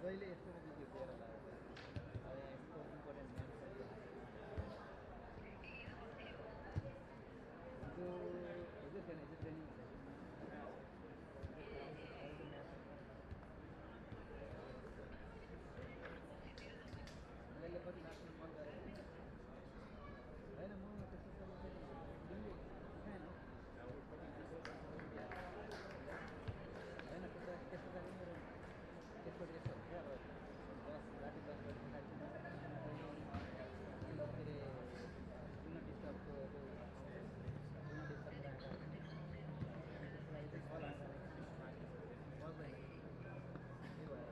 जहिले यस्तो भिडियो दिएर लाग्यो अब यहाँ यस्तो इम्पोर्टेन्ट म्याच हिजो थिएन हिजो ट्रेनिङ मैले कति नाच्नु मन गरेको होइन म त्यस्तो दिल्ली होइन होइन त्यस्तो चाहिँ मेरो त्यसपछि यस्तो हुन्छ अब 10 राति 10 बजी पछाडि के अरे जुन डिस्टर्बको जुन डिस्टर्ब राखेर त्यसको लागि चाहिँ कल आएर बस्दैन त्यही भएर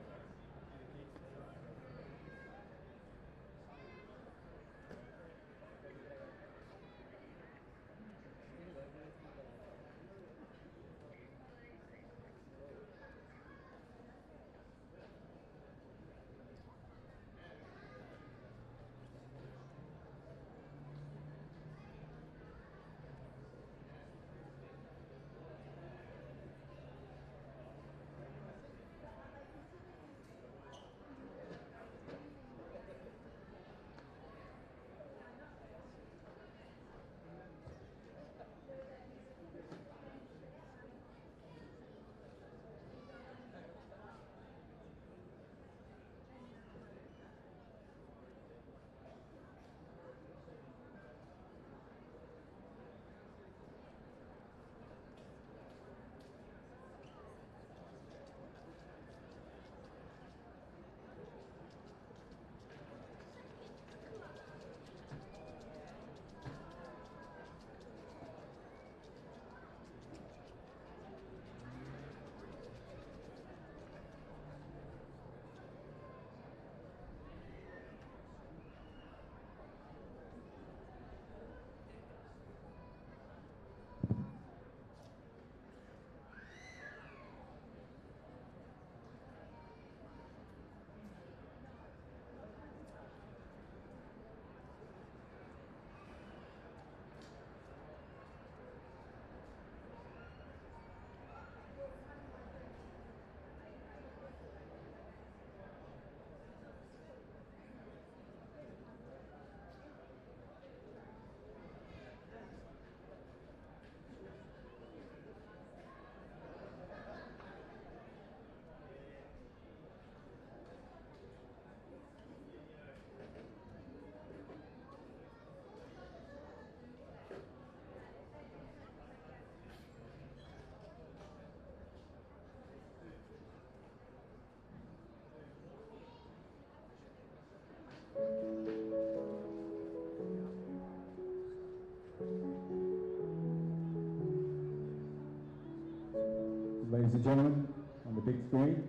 Ladies and gentlemen, on the big screen,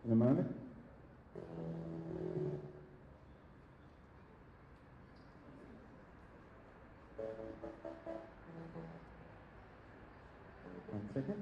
in a moment. One second.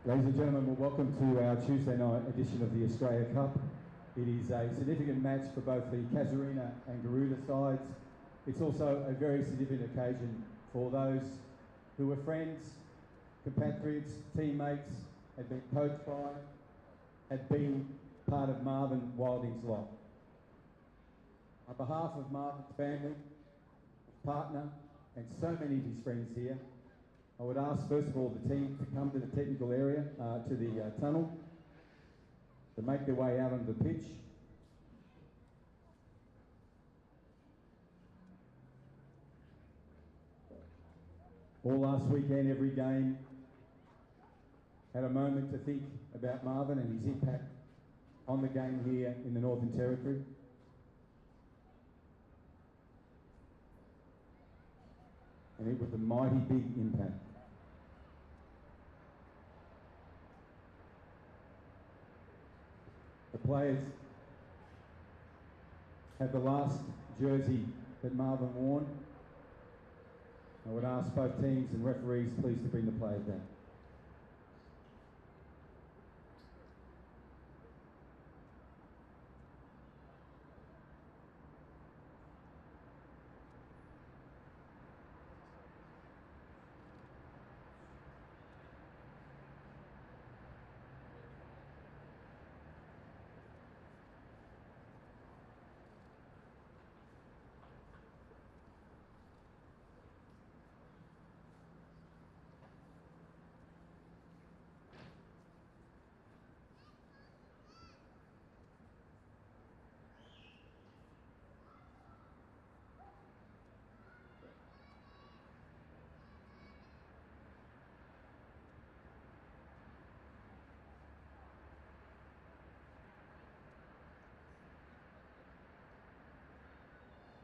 Ladies and gentlemen, well, welcome to our Tuesday night edition of the Australia Cup. It is a significant match for both the CASUARINA and GARUDA sides. It's also a very significant occasion for those who were friends, compatriots, teammates, had been coached by, had been part of Marvin Wilding's lot. On behalf of Marvin's family, partner, and so many of his friends here, I would ask first of all the team to come to the technical area, to the tunnel, to make their way out onto the pitch. All last weekend, every game had a moment to think about Marvin and his impact on the game here in the Northern Territory. And it was a mighty big impact. The players had the last jersey that Marvin worn. I would ask both teams and referees please to bring the players down.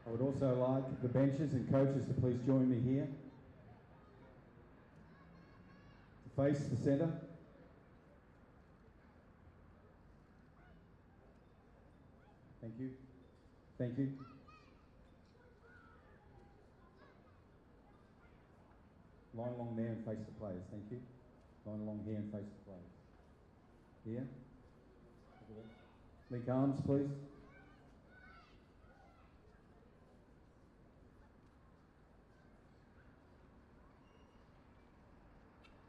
I would also like the benches and coaches to please join me here. To face the centre. Thank you. Thank you. Line along there and face the players. Thank you. Line along here and face the players. Here. Link arms, please.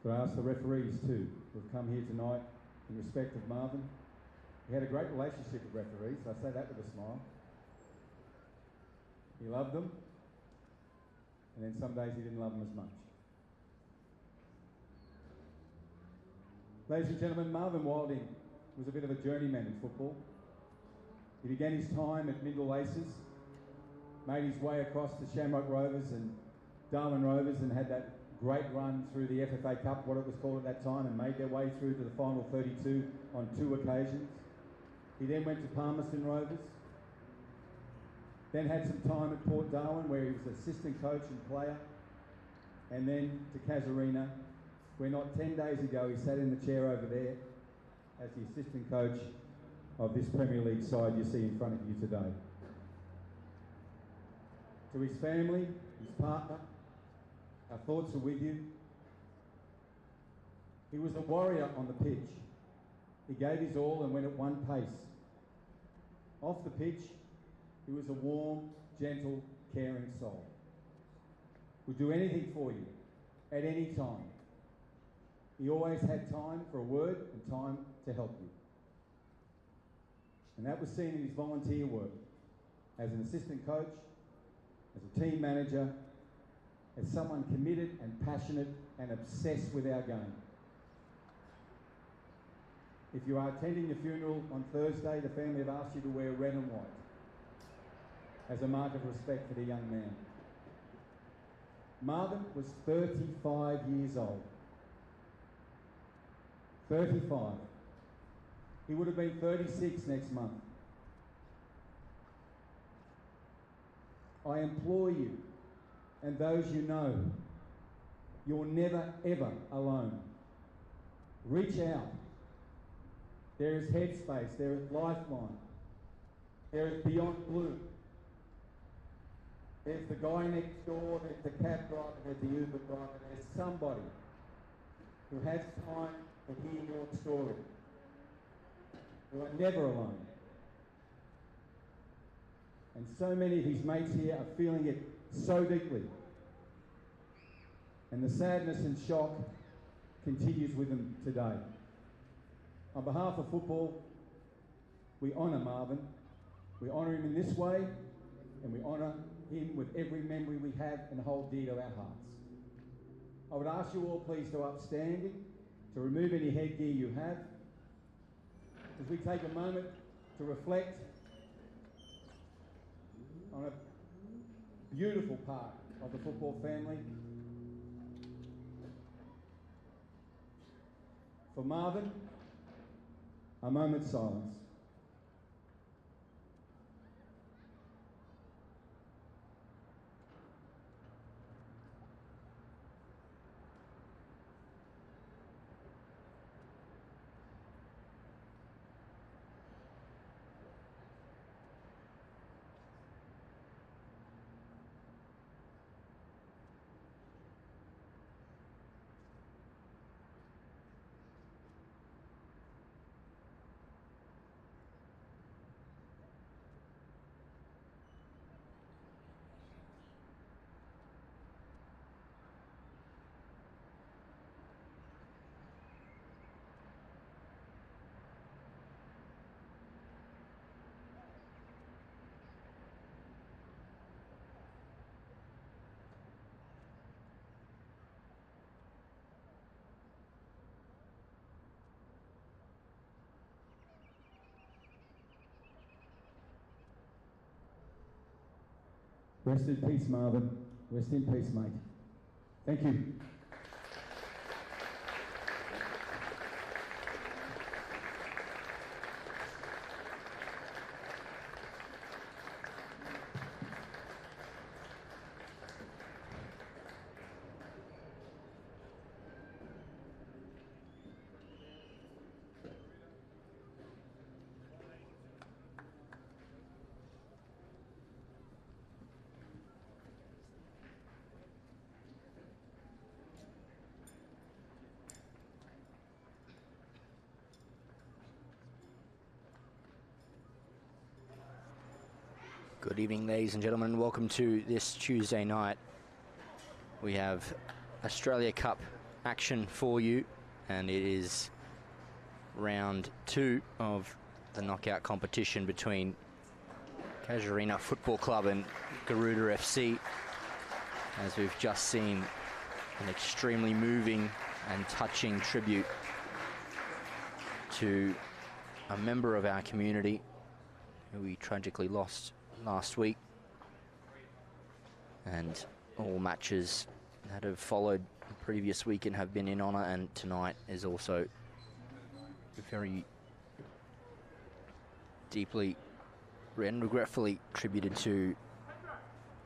Could I ask the referees too, who have come here tonight in respect of Marvin? He had a great relationship with referees, I say that with a smile. He loved them, and then some days he didn't love them as much. Ladies and gentlemen, Marvin Wilding was a bit of a journeyman in football. He began his time at Mindle Aces, made his way across to Shamrock Rovers and Darwin Rovers and had that great run through the FFA Cup, what it was called at that time, and made their way through to the final 32 on 2 occasions. He then went to Palmerston Rovers, then had some time at Port Darwin where he was assistant coach and player, and then to CASUARINA, where not 10 days ago he sat in the chair over there as the assistant coach of this Premier League side you see in front of you today. To his family, his partner, our thoughts are with you. He was a warrior on the pitch. He gave his all and went at one pace. Off the pitch, he was a warm, gentle, caring soul. Would do anything for you, at any time. He always had time for a word and time to help you. And that was seen in his volunteer work as an assistant coach, as a team manager, as someone committed and passionate and obsessed with our game. If you are attending the funeral on Thursday, the family have asked you to wear red and white as a mark of respect for the young man. Marvin was 35 years old. 35. He would have been 36 next month. I implore you, and those you know, you're never ever alone. Reach out. There is Headspace, there is Lifeline, there is Beyond Blue. There's the guy next door, there's the cab driver, there's the Uber driver, there's somebody who has time and hear your story. You are never alone. And so many of his mates here are feeling it so deeply. And the sadness and shock continues with them today. On behalf of football, we honour Marvin. We honour him in this way, and we honour him with every memory we have and hold dear to our hearts. I would ask you all please to upstanding, to remove any headgear you have, as we take a moment to reflect on a beautiful part of the football family. For Marvin, a moment's silence. Rest in peace, Marvin. Rest in peace, mate. Thank you. Good evening, ladies and gentlemen. Welcome to this Tuesday night. We have Australia Cup action for you, and it is round 2 of the knockout competition between CASUARINA Football Club and GARUDA FC. As we've just seen an extremely moving and touching tribute to a member of our community who we tragically lost last week, and all matches that have followed the previous weekend have been in honour, and tonight is also very deeply and regretfully tributed to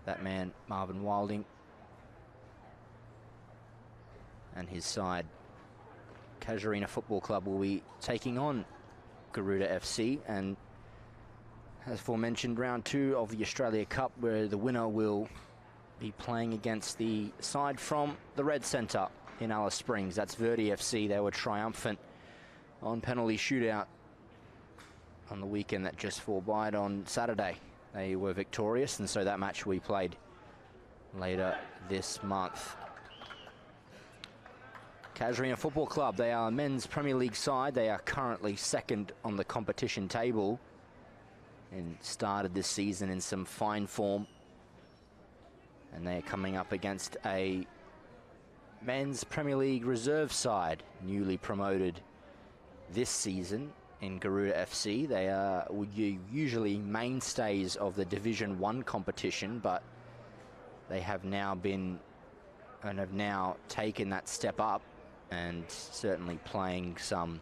that man, Marvin Wilding, and his side. CASUARINA Football Club will be taking on GARUDA FC, and as aforementioned, round 2 of the Australia Cup, where the winner will be playing against the side from the Red Centre in Alice Springs. That's Verdi FC. They were triumphant on penalty shootout on the weekend that just forbied on Saturday. They were victorious, and so that match will be played later this month. CASUARINA Football Club, they are a men's Premier League side. They are currently second on the competition table and started this season in some fine form. And they are coming up against a men's Premier League reserve side, newly promoted this season in GARUDA FC. They are usually mainstays of the Division 1 competition, but they have now been and have now taken that step up and certainly playing some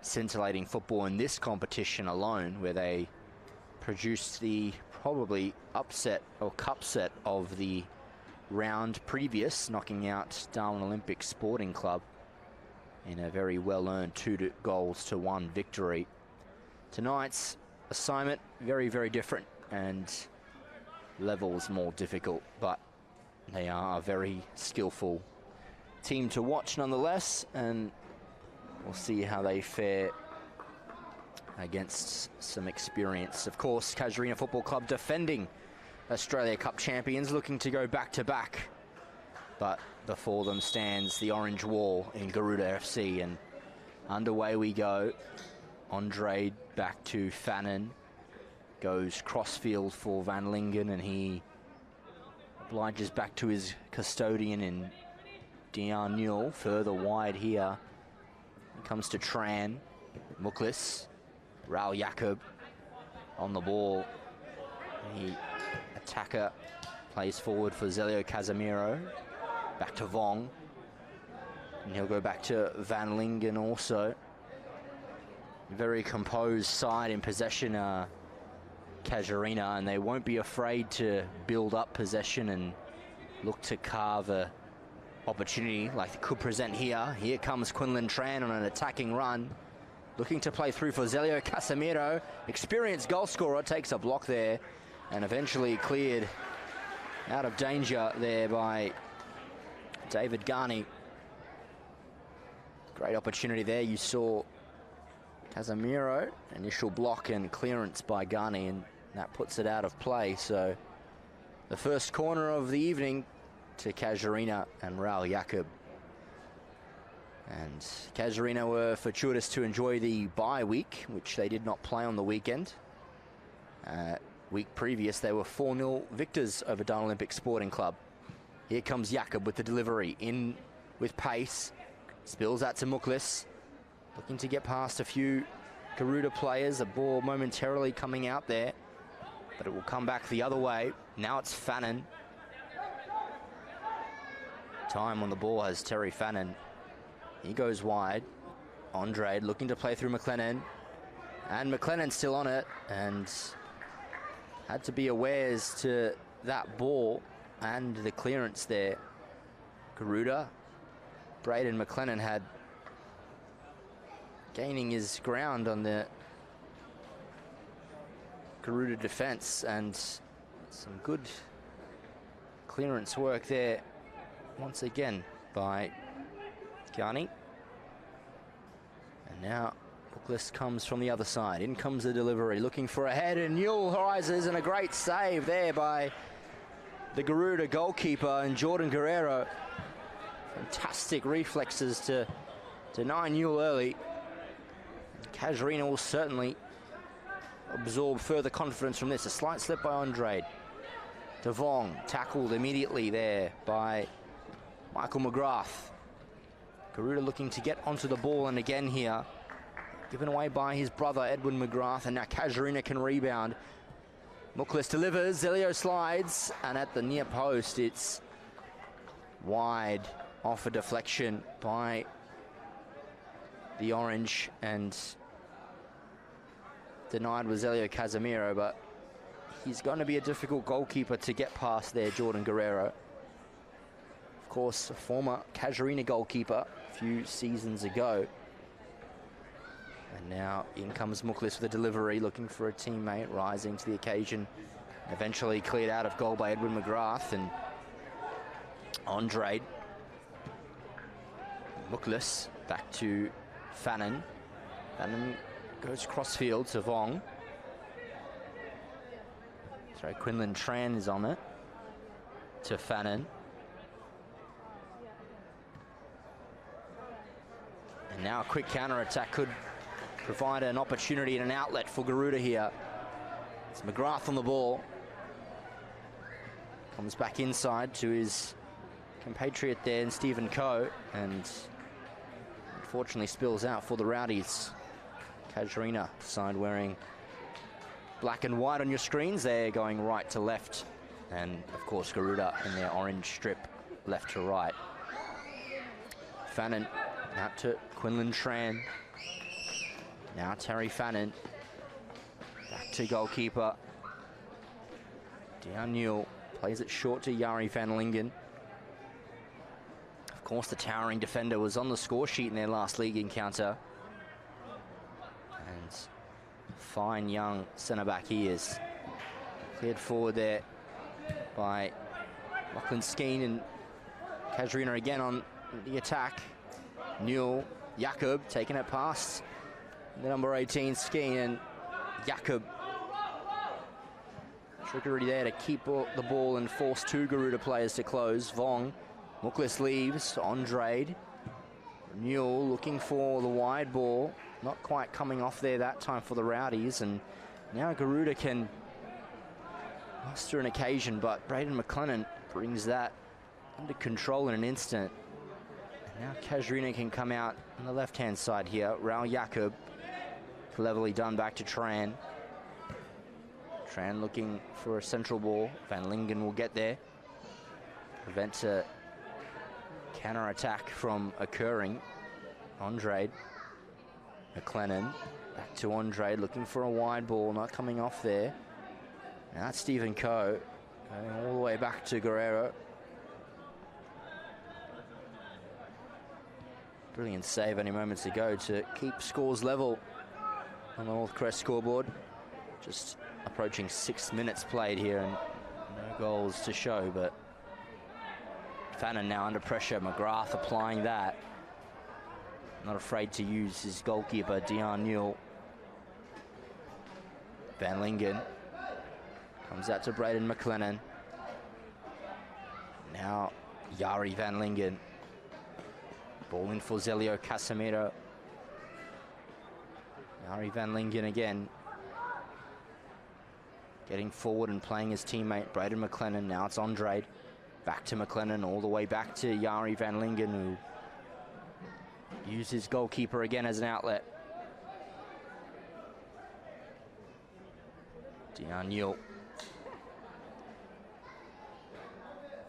scintillating football in this competition alone, where they produced the probably upset or cup set of the round previous, knocking out Darwin Olympic Sporting Club in a very well-earned 2-1 victory. Tonight's assignment, very, very different and levels more difficult, but they are a very skillful team to watch nonetheless, and we'll see how they fare against some experience. Of course, CASUARINA Football Club defending Australia Cup champions, looking to go back-to-back. But before them stands the orange wall in GARUDA FC, and underway we go. Andre back to Fannin. Goes crossfield for Van Lingen, and he obliges back to his custodian in Dion Newell. Further wide here. He comes to Tran. Muklis. Raul Jacob on the ball. The attacker plays forward for Zelio Casemiro. Back to Vong. And he'll go back to Van Lingen also. Very composed side in possession, CASUARINA, and they won't be afraid to build up possession and look to carve a opportunity like they could present here. Here comes Quinlan Tran on an attacking run, looking to play through for Zelio Casemiro. Experienced goal scorer, takes a block there and eventually cleared out of danger there by David Garney. Great opportunity there. You saw Casemiro, initial block and clearance by Garney, and that puts it out of play. So the first corner of the evening to CASUARINA and Raul Jacob. And CASUARINA were fortuitous to enjoy the bye week, which they did not play on the weekend. Week previous, they were 4-0 victors over Dun Olympic Sporting Club. Here comes Jacob with the delivery, in with pace. Spills out to Muklis. Looking to get past a few GARUDA players. A ball momentarily coming out there, but it will come back the other way. Now it's Fannin. Time on the ball has Terry Fannin. He goes wide. Andre looking to play through McLennan. And McLennan's still on it, and had to be awares to that ball and the clearance there. GARUDA. Braden McLennan had gaining his ground on the GARUDA defense, and some good clearance work there once again by Garney. And now Muklis comes from the other side. In comes the delivery, looking for a head, and Newell rises, and a great save there by the GARUDA goalkeeper and Jordan Guerrero. Fantastic reflexes to deny Newell early. CASUARINA will certainly absorb further confidence from this. A slight slip by Andre. Devong tackled immediately there by Michael McGrath. GARUDA looking to get onto the ball, and again here, given away by his brother Edwin McGrath, and now CASUARINA can rebound. Muklis delivers, Zelio slides, and at the near post it's wide off a deflection by the orange, and denied was Zelio Casemiro, but he's going to be a difficult goalkeeper to get past there, Jordan Guerrero. Of course, a former CASUARINA goalkeeper a few seasons ago. And now in comes Muklis with a delivery, looking for a teammate, rising to the occasion. Eventually cleared out of goal by Edwin McGrath, and Andre. Muklis back to Fannin. Fannin goes crossfield to Vong. Sorry, Quinlan Tran is on it. To Fannin. And now a quick counter-attack could provide an opportunity and an outlet for GARUDA here. It's McGrath on the ball. Comes back inside to his compatriot there in Stephen Coe, and unfortunately spills out for the Rowdies. CASUARINA side wearing black and white on your screens. They're going right to left, and of course GARUDA in their orange strip left to right. Fannin out to Quinlan Tran. Now Terry Fannin back to goalkeeper Dion Newell, plays it short to Jari van Lingen. Of course, the towering defender was on the score sheet in their last league encounter. And fine young centre-back he is. Cleared forward there by Lachlan Skeen, and CASUARINA again on the attack. Newell Jakob taking it past the number 18 Skeen, and Jakob trickery there to keep the ball and force two Garuda players to close. Vong, Muklis leaves, Andrade. Newell looking for the wide ball, not quite coming off there that time for the Rowdies, and now Garuda can muster an occasion, but Braden McLennan brings that under control in an instant. And now Casuarina can come out on the left-hand side here. Raul Jakob, cleverly done back to Tran. Tran looking for a central ball. Van Lingen will get there. Prevent a counter-attack from occurring. Andrade. McLennan. Back to Andrade, looking for a wide ball, not coming off there. Now that's Stephen Coe. Going all the way back to Guerrero. Brilliant save any moments ago to keep scores level on the North Crest scoreboard. Just approaching 6 minutes played here and no goals to show, but Fannin now under pressure. McGrath applying that. Not afraid to use his goalkeeper, Dion Newell. Van Lingen comes out to Braden McLennan. Now Yari Van Lingen. Ball in for Zelio Casemiro. Yari Van Lingen again. Getting forward and playing his teammate, Braden McLennan. Now it's Andrade. Back to McLennan, all the way back to Yari Van Lingen, who used his goalkeeper again as an outlet. Dion Newell.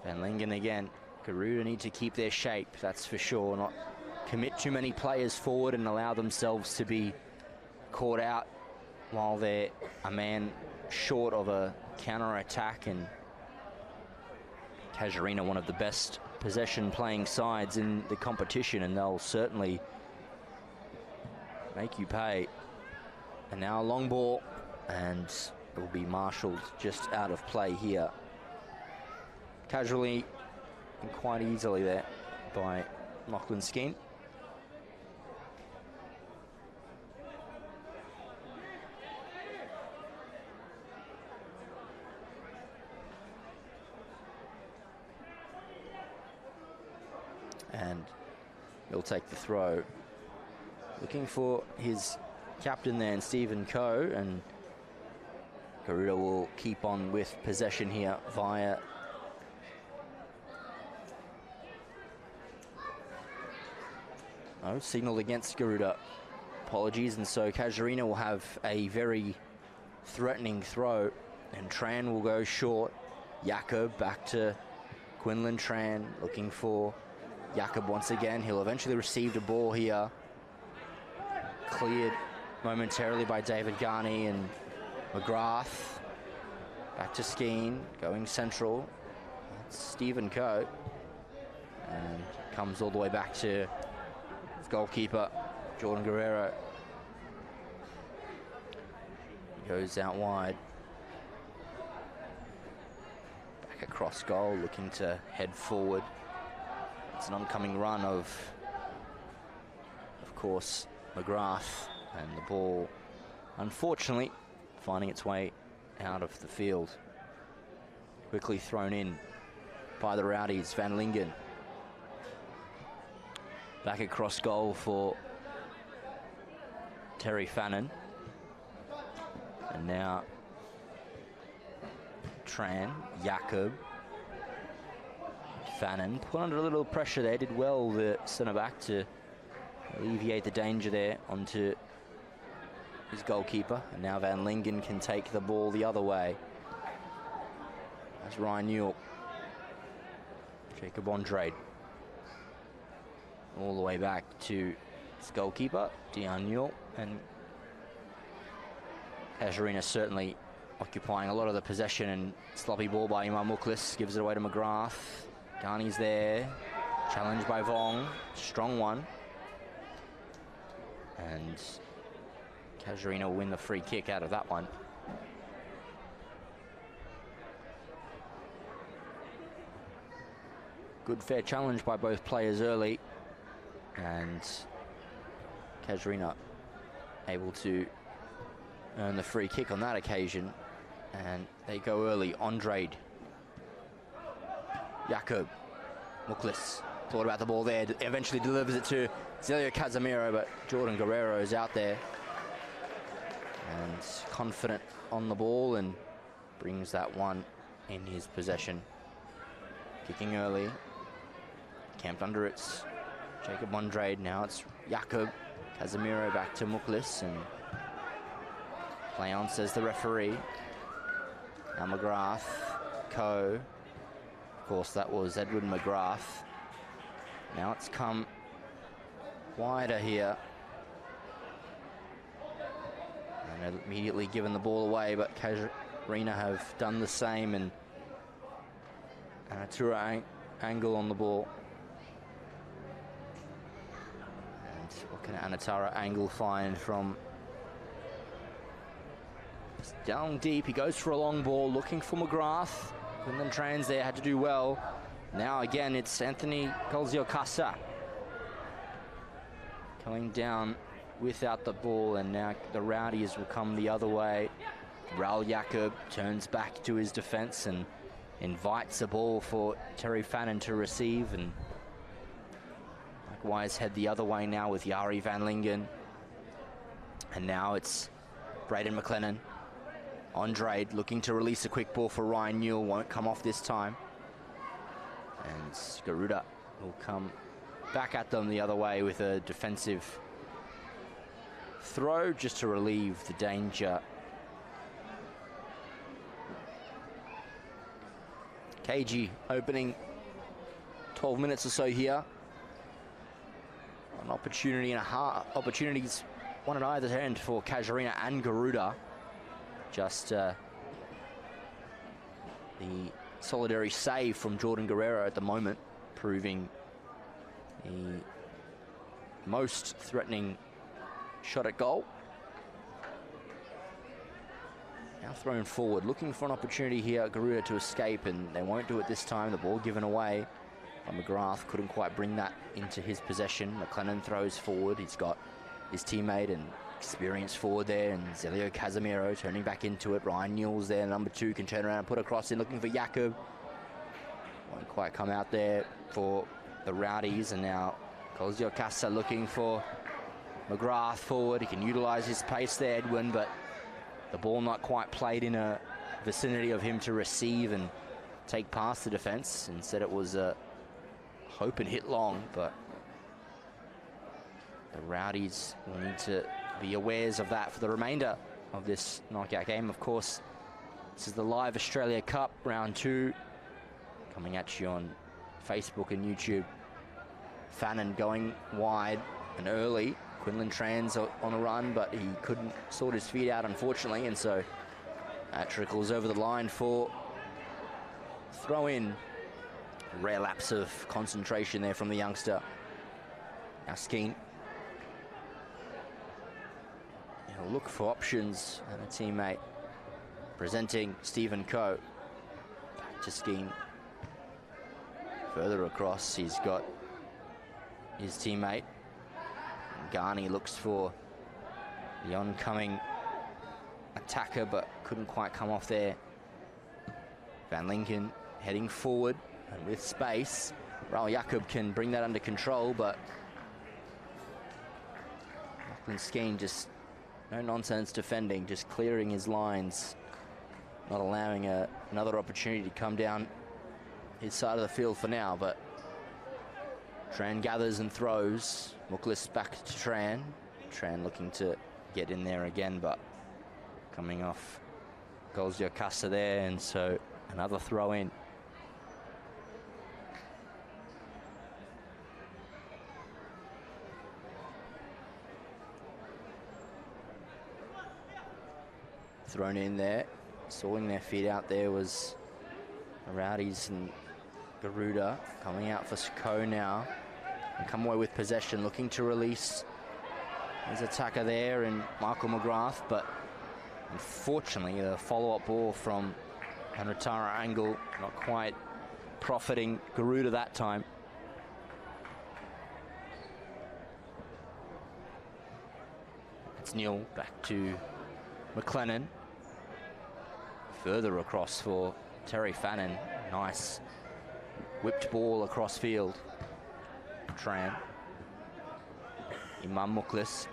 Van Lingen again. Garuda need to keep their shape, that's for sure. Not commit too many players forward and allow themselves to be caught out while they're a man short of a counter-attack. And Casuarina, one of the best possession playing sides in the competition, and they'll certainly make you pay. And now a long ball, and it will be marshalled just out of play here. Casually and quite easily there by Lachlan Skeen. And he'll take the throw. Looking for his captain there, and Stephen Coe, and Garuda will keep on with possession here via signal against Garuda. Apologies, and so Casuarina will have a very threatening throw, and Tran will go short. Jakob back to Quinlan Tran, looking for Jakob once again. He'll eventually receive the ball here. Cleared momentarily by David Garney and McGrath. Back to Skeen, going central. That's Stephen Coe. And comes all the way back to his goalkeeper, Jordan Guerrero. Goes out wide. Back across goal, looking to head forward. It's an oncoming run of course, McGrath, and the ball, unfortunately, finding its way out of the field. Quickly thrown in by the Rowdies. Van Lingen. Back across goal for Terry Fannin. And now Tran, Jakob, Fannin put under a little pressure there. Did well, the centre-back, to alleviate the danger there onto his goalkeeper. And now Van Lingen can take the ball the other way. That's Ryan Newell. Jacob Andrade. All the way back to his goalkeeper, Dion Newell. And Casuarina certainly occupying a lot of the possession, and sloppy ball by Imam Muklis. Gives it away to McGrath. Garney's there. Challenged by Vong. Strong one. And Casuarina will win the free kick out of that one. Good fair challenge by both players early. And CASUARINA able to earn the free kick on that occasion. And they go early. Andrade. Jakob. Muklis. Thought about the ball there. Eventually delivers it to Zelio Casemiro, but Jordan Guerrero is out there. And confident on the ball and brings that one in his possession. Kicking early. Camped under it's Jacob Andrade. Now it's Jakob. Casemiro back to Muklis. And play on, says the referee. Now McGrath, Coe. Of course, that was Edward McGrath. Now it's come wider here. And immediately given the ball away, but CASUARINA have done the same. And a Tura angle on the ball. And what can Anatara Angle find from down deep? He goes for a long ball, looking for McGrath. And then Trans there had to do well. Now again, it's Anthony Golziocasa coming down without the ball, and now the Rowdies will come the other way. Raul Jakob turns back to his defense and invites the ball for Terry Fannin to receive, and likewise head the other way now with Yari Van Lingen. And now it's Braden McLennan. Andrade looking to release a quick ball for Ryan Newell, won't come off this time. And Garuda will come back at them the other way with a defensive throw just to relieve the danger. KG opening 12 minutes or so here. An opportunity and a half. Opportunities one at either end for CASUARINA and Garuda. Just the solitary save from Jordan Guerrero at the moment, proving the most threatening shot at goal. Now thrown forward, looking for an opportunity here, Garuda to escape, and they won't do it this time. The ball given away. But McGrath couldn't quite bring that into his possession. McLennan throws forward. He's got his teammate and experienced forward there, and Zelio Casemiro turning back into it. Ryan Newell's there, number 2, can turn around and put a cross in, looking for Jakob. Won't quite come out there for the Rowdies, and now Golziocasa looking for McGrath forward. He can utilise his pace there, Edwin, but the ball not quite played in a vicinity of him to receive and take past the defence. Instead it was a hope and hit long, but the Rowdies will need to be awares of that for the remainder of this knockout game. Of course, this is the Live Australia Cup round 2, coming at you on Facebook and YouTube. Fannin going wide and early. Quinlan Trans on the run, but he couldn't sort his feet out, unfortunately, and so that trickles over the line for throw in. Rare lapse of concentration there from the youngster. Now Skeen. He'll look for options, and a teammate presenting Stephen Coe. Back to Skeen. Further across, he's got his teammate. Garney looks for the oncoming attacker, but couldn't quite come off there. Van Lincoln heading forward, and with space, Raul Jakob can bring that under control, but Lachlan Skeen just no nonsense defending, just clearing his lines, not allowing another opportunity to come down his side of the field for now. But Tran gathers and throws. Muklis back to Tran. Tran looking to get in there again, but coming off Golziocasa there, and so another throw in. Thrown in there, sawing their feet out there was the Rowdies, and Garuda coming out for Coe now and come away with possession, looking to release his attacker there and Michael McGrath, but unfortunately a follow-up ball from Anatara Angle not quite profiting Garuda that time. Neil, back to McLennan. Further across for Terry Fannin. Nice whipped ball across field. Tran. Imam Muklis.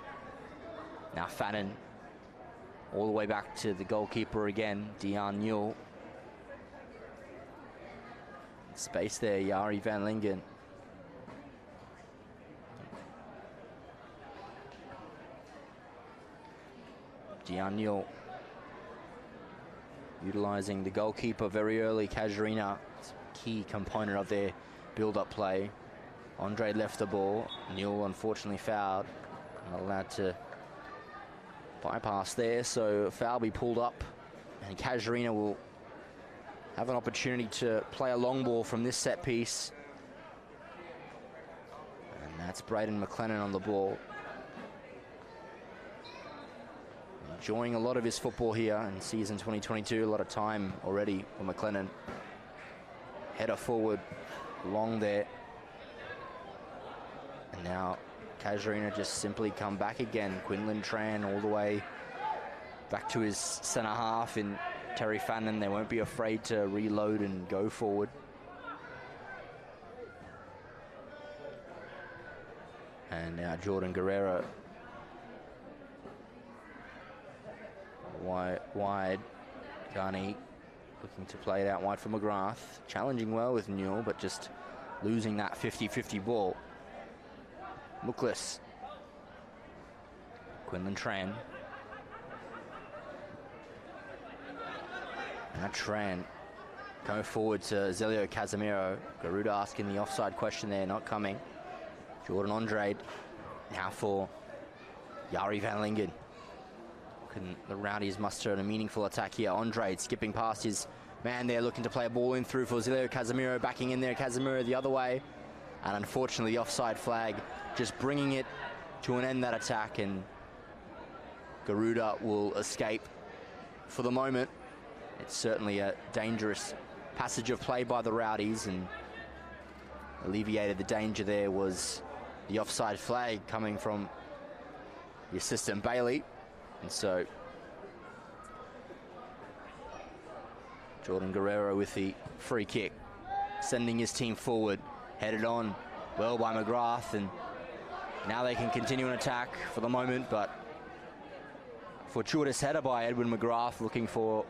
Now Fannin. All the way back to the goalkeeper again, Dion Newell. Space there, Jari van Lingen. Dion Newell utilising the goalkeeper very early. CASUARINA, key component of their build-up play. Andre left the ball. Newell unfortunately fouled. Not allowed to bypass there, so foul be pulled up, and CASUARINA will have an opportunity to play a long ball from this set piece. And that's Braden McLennan on the ball. Enjoying a lot of his football here in season 2022. A lot of time already for McLennan. Header forward, long there. And now CASUARINA just simply come back again. Quinlan Tran all the way back to his centre half in Terry Fannin. They won't be afraid to reload and go forward. And now Jordan Guerrero wide. Garni looking to play it out wide for McGrath. Challenging well with Newell, but just losing that 50-50 ball. Muklis. Quinlan Tran. Now Tran going forward to Zelio Casemiro. Garuda asking the offside question there, not coming. Jordan Andrade now for Jari van Lingen. Couldn't the Rowdies muster a meaningful attack here? Andrade skipping past his man there, looking to play a ball in through for Zelio Casemiro. Backing in there, Casemiro the other way. And unfortunately, the offside flag just bringing it to an end, that attack, and Garuda will escape for the moment. It's certainly a dangerous passage of play by the Rowdies, and alleviated the danger there was the offside flag coming from the assistant Bailey. And so Jordan Guerrero with the free kick, sending his team forward, headed on well by McGrath, and now they can continue an attack for the moment, but fortuitous header by Edwin McGrath, looking for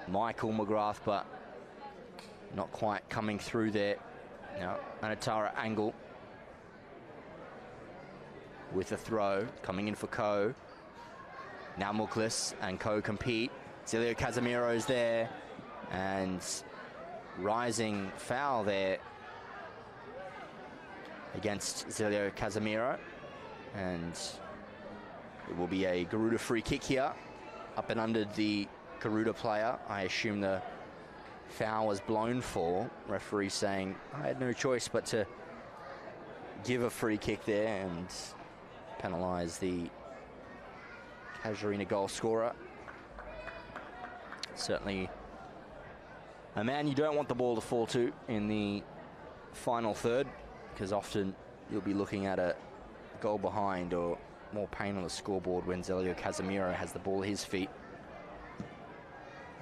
Michael McGrath, but not quite coming through there. Now Anatara Angle with a throw, coming in for Coe. Now Muklis and Coe compete. Zelio Casemiro's there, and rising foul there against Zelio Casemiro, and it will be a Garuda free kick here, up and under the Garuda player. I assume the foul was blown for. Referee saying I had no choice but to give a free kick there and penalise the CASUARINA goal scorer. Certainly a man you don't want the ball to fall to in the final third, because often you'll be looking at a goal behind or more pain on the scoreboard when Zelio Casemiro has the ball at his feet.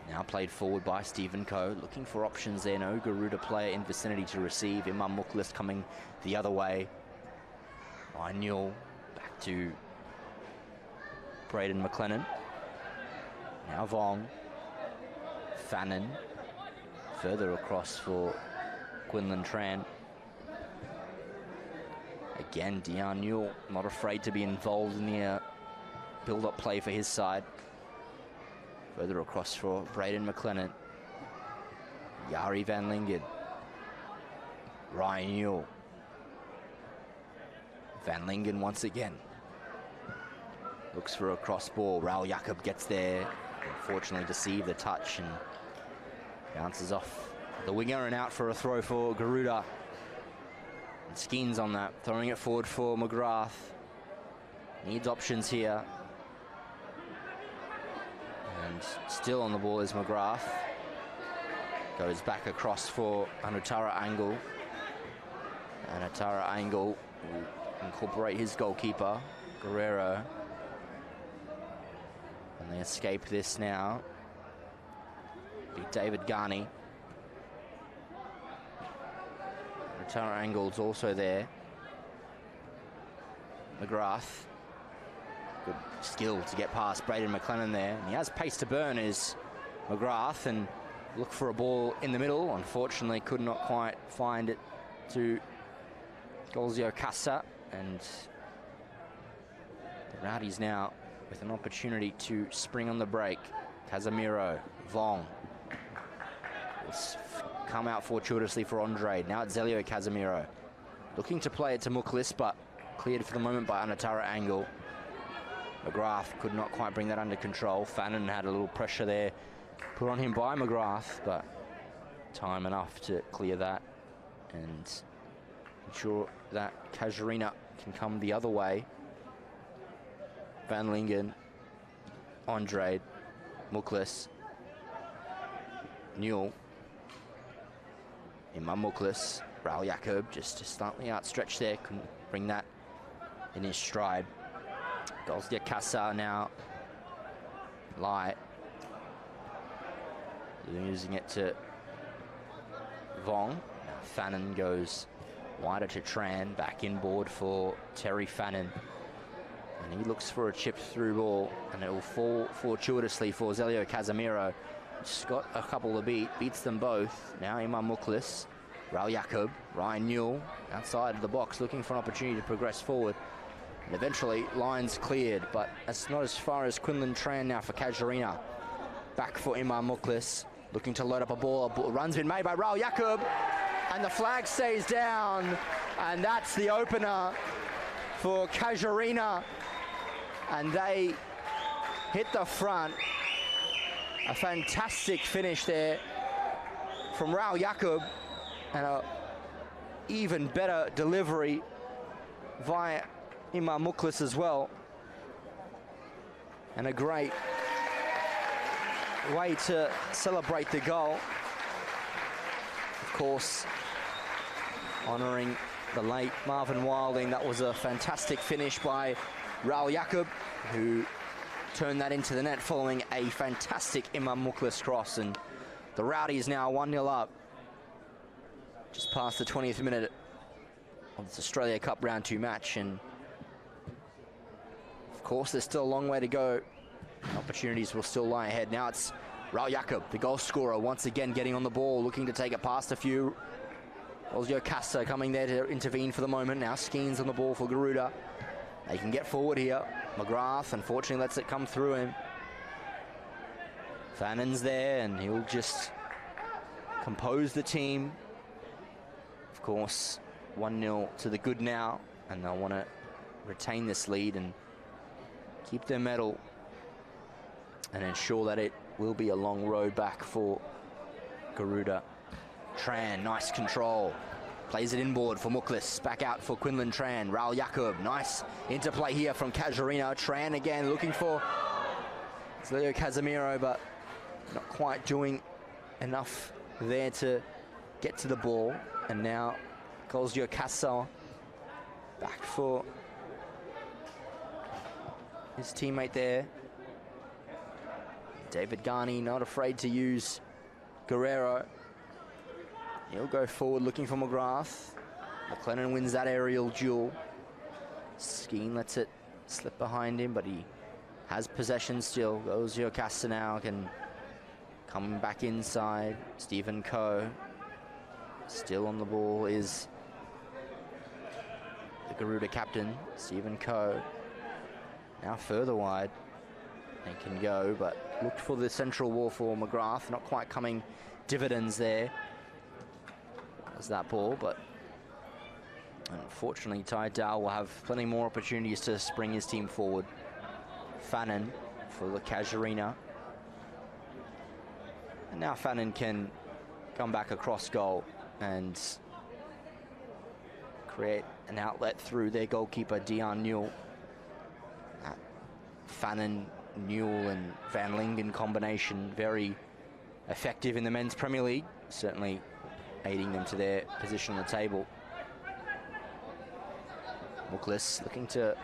Now played forward by Stephen Coe, looking for options there. No Garuda player in vicinity to receive. Imam Muklis coming the other way. Newell back to Braden McLennan. Now Vong. Fannin. Further across for Quinlan Tran. Again, Dion Newell not afraid to be involved in the build-up play for his side. Further across for Braden McLennan. Jari van Lingen. Ryan Newell. Van Lingen once again. Looks for a cross ball. Raul Jacob gets there. Unfortunately deceived the touch and bounces off the winger and out for a throw for Garuda. And Skins on that, throwing it forward for McGrath. Needs options here. And still on the ball is McGrath. Goes back across for Anutara Angle. Anutara Angle will incorporate his goalkeeper, Guerrero. And they escape this now. Be David Garney. Return angle's also there. McGrath. Good skill to get past Braden McLennan there. And he has pace to burn, is McGrath, and look for a ball in the middle. Unfortunately, could not quite find it to Golzio Casa. And the Rowdies now with an opportunity to spring on the break. Casemiro, Vong. It's come out fortuitously for Andre. Now it's Zelio Casemiro. Looking to play it to Muklis, but cleared for the moment by Anatara Angle. McGrath could not quite bring that under control. Fannin had a little pressure there put on him by McGrath, but time enough to clear that and ensure that Casuarina can come the other way. Van Lingen, Andre, Muklis, Newell, Imam Muklis, Raul Jacob just slightly outstretched there, couldn't bring that in his stride. Golzia Casa now, light, losing it to Vong. Now Fannin goes wider to Tran, back inboard for Terry Fannin. And he looks for a chip through ball, and it will fall fortuitously for Zelio Casemiro. Just got a couple of beats them both. Now Imam Muklis, Raul Jacob, Ryan Newell outside of the box looking for an opportunity to progress forward. And eventually lines cleared, but that's not as far as Quinlan Tran now for Casuarina. Back for Imam Muklis, looking to load up a ball. A run's been made by Raul Jacob, and the flag stays down, and that's the opener for Casuarina. And they hit the front. A fantastic finish there from Raul Jacob, and a even better delivery via Imam Muklis as well. And a great way to celebrate the goal. Of course, honouring the late Marvin Wilding. That was a fantastic finish by Raul Jacob, who turned that into the net following a fantastic Imam Muklis cross. And the Rowdies now 1-0 up, just past the 20th minute of this Australia Cup Round 2 match. And of course, there's still a long way to go. Opportunities will still lie ahead. Now it's Raul Jacob, the goal scorer, once again getting on the ball, looking to take it past a few. Golzio Casa coming there to intervene for the moment. Now Skeens on the ball for Garuda. They can get forward here. McGrath, unfortunately, lets it come through him. Fannin's there, and he'll just compose the team. Of course, 1-0 to the good now, and they'll want to retain this lead and keep their medal and ensure that it will be a long road back for Garuda. Tran, nice control. Plays it inboard for Muklis, back out for Quinlan Tran. Raul Jacob, nice interplay here from Casuarina. Tran again looking for Zelio Casemiro, but not quite doing enough there to get to the ball. And now Golzio Casa back for his teammate there. David Garney not afraid to use Guerrero. He'll go forward looking for McGrath. McLennan wins that aerial duel. Skeen lets it slip behind him, but he has possession still. Golzio Casa now can come back inside. Stephen Coe still on the ball is the Garuda captain, Stephen Coe. Now further wide. They can go, but looked for the central wall for McGrath. Not quite coming dividends there. That ball, but unfortunately Ty Dow will have plenty more opportunities to spring his team forward. Fannin for the Casuarina, and now Fannin can come back across goal and create an outlet through their goalkeeper Dion Newell. That Fannin, Newell and Van Lingen combination very effective in the Men's Premier League, certainly aiding them to their position on the table. Muklis looking to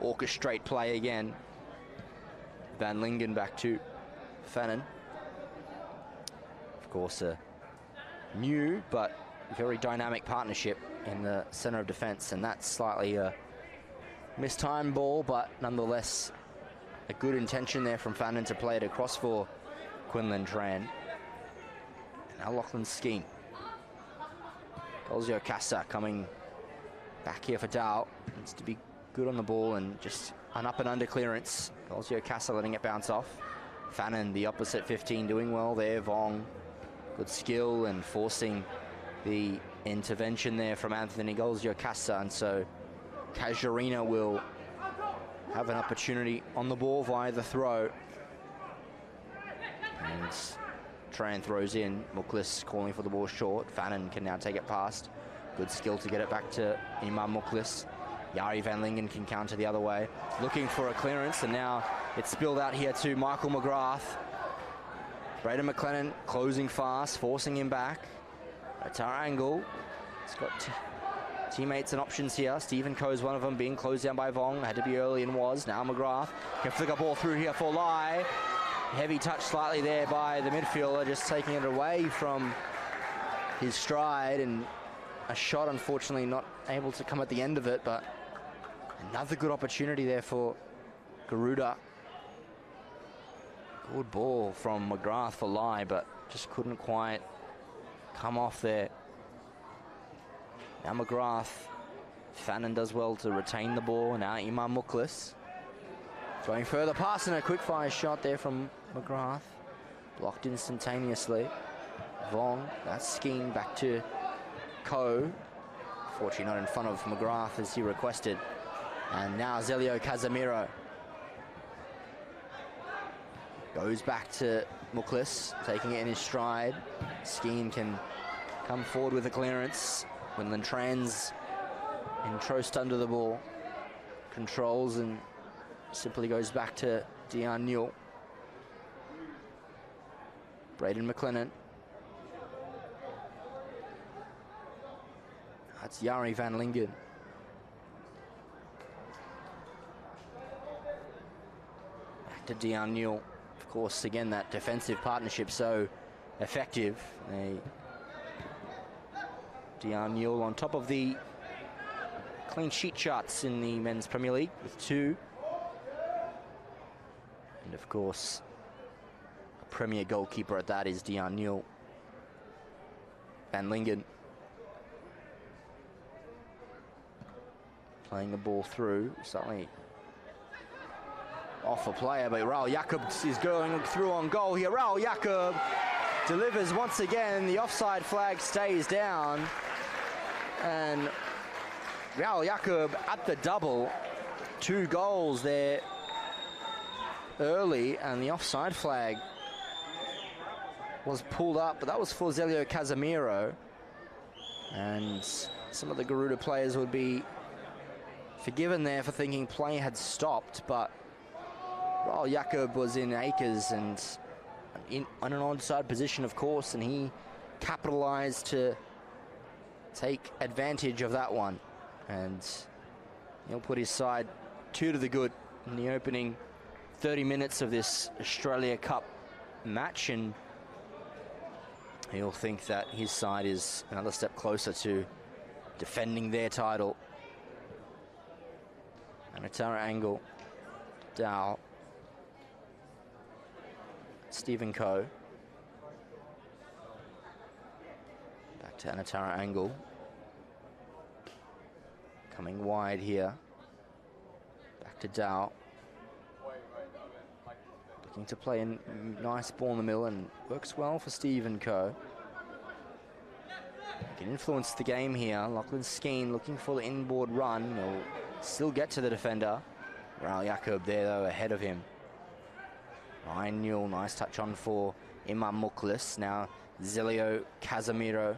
orchestrate play again. Van Lingen back to Fannin. Of course, a new but very dynamic partnership in the center of defense, and that's slightly a mistimed ball, but nonetheless a good intention there from Fannin to play it across for Quinlan Tran. Now Lachlan Skeen. Golzio Casa coming back here for Dow. Needs to be good on the ball and just an up and under clearance. Golzio Casa letting it bounce off. Fannin, the opposite 15, doing well there. Vong, good skill and forcing the intervention there from Anthony Golzio Casa, and so Casuarina will have an opportunity on the ball via the throw. And Tran throws in. Muklis calling for the ball short. Fannin can now take it past. Good skill to get it back to Imam Muklis. Jari Van Lingen can counter the other way. Looking for a clearance, and now it's spilled out here to Michael McGrath. Braden McLennan closing fast, forcing him back. Atara Angle. He's got teammates and options here. Stephen Coe's one of them, being closed down by Vong. Had to be early and was. Now McGrath can flick a ball through here for Lai. Heavy touch slightly there by the midfielder, just taking it away from his stride, and a shot unfortunately not able to come at the end of it, but another good opportunity there for Garuda. Good ball from McGrath for Lai, but just couldn't quite come off there. Now McGrath. Fannin does well to retain the ball. Now Imam Muklis going further past, and a quick fire shot there from McGrath. Blocked instantaneously. Vong, that's Skeen back to Coe. Fortunately not in front of McGrath as he requested. And now Zelio Casemiro goes back to Muklis, taking it in his stride. Skeen can come forward with a clearance. Quinlan Tran's entrost under the ball. Controls and simply goes back to Dion Newell. Braden McLennan. That's Jari Van Lingen. Back to Dion Newell. Of course, again, that defensive partnership so effective. Dion Newell on top of the clean sheet charts in the Men's Premier League with 2. And of course, a premier goalkeeper at that is Dion Newell. Van Lingen playing the ball through, slightly off a player, but Raul Jacob is going through on goal here. Raul Jacob delivers once again. The offside flag stays down, and Raul Jacob at the double. 2 goals there early, and the offside flag was pulled up, but that was for Zelio Casemiro, and some of the Garuda players would be forgiven there for thinking play had stopped, but Raul Jacob was in acres and on an onside position, of course, and he capitalized to take advantage of that one, and he'll put his side 2 to the good in the opening 30 minutes of this Australia Cup match, and he'll think that his side is another step closer to defending their title. Anatara Angle, Dow, Stephen Coe. Back to Anatara Angle. Coming wide here. Back to Dow. Looking to play a nice ball in the middle, and works well for Stephen Coe. Can influence the game here. Lachlan Skeen looking for the inboard run. He'll still get to the defender. Raul Jacob there, though, ahead of him. Ryan Newell, nice touch on for Imam Muklis. Now Zelio Casemiro.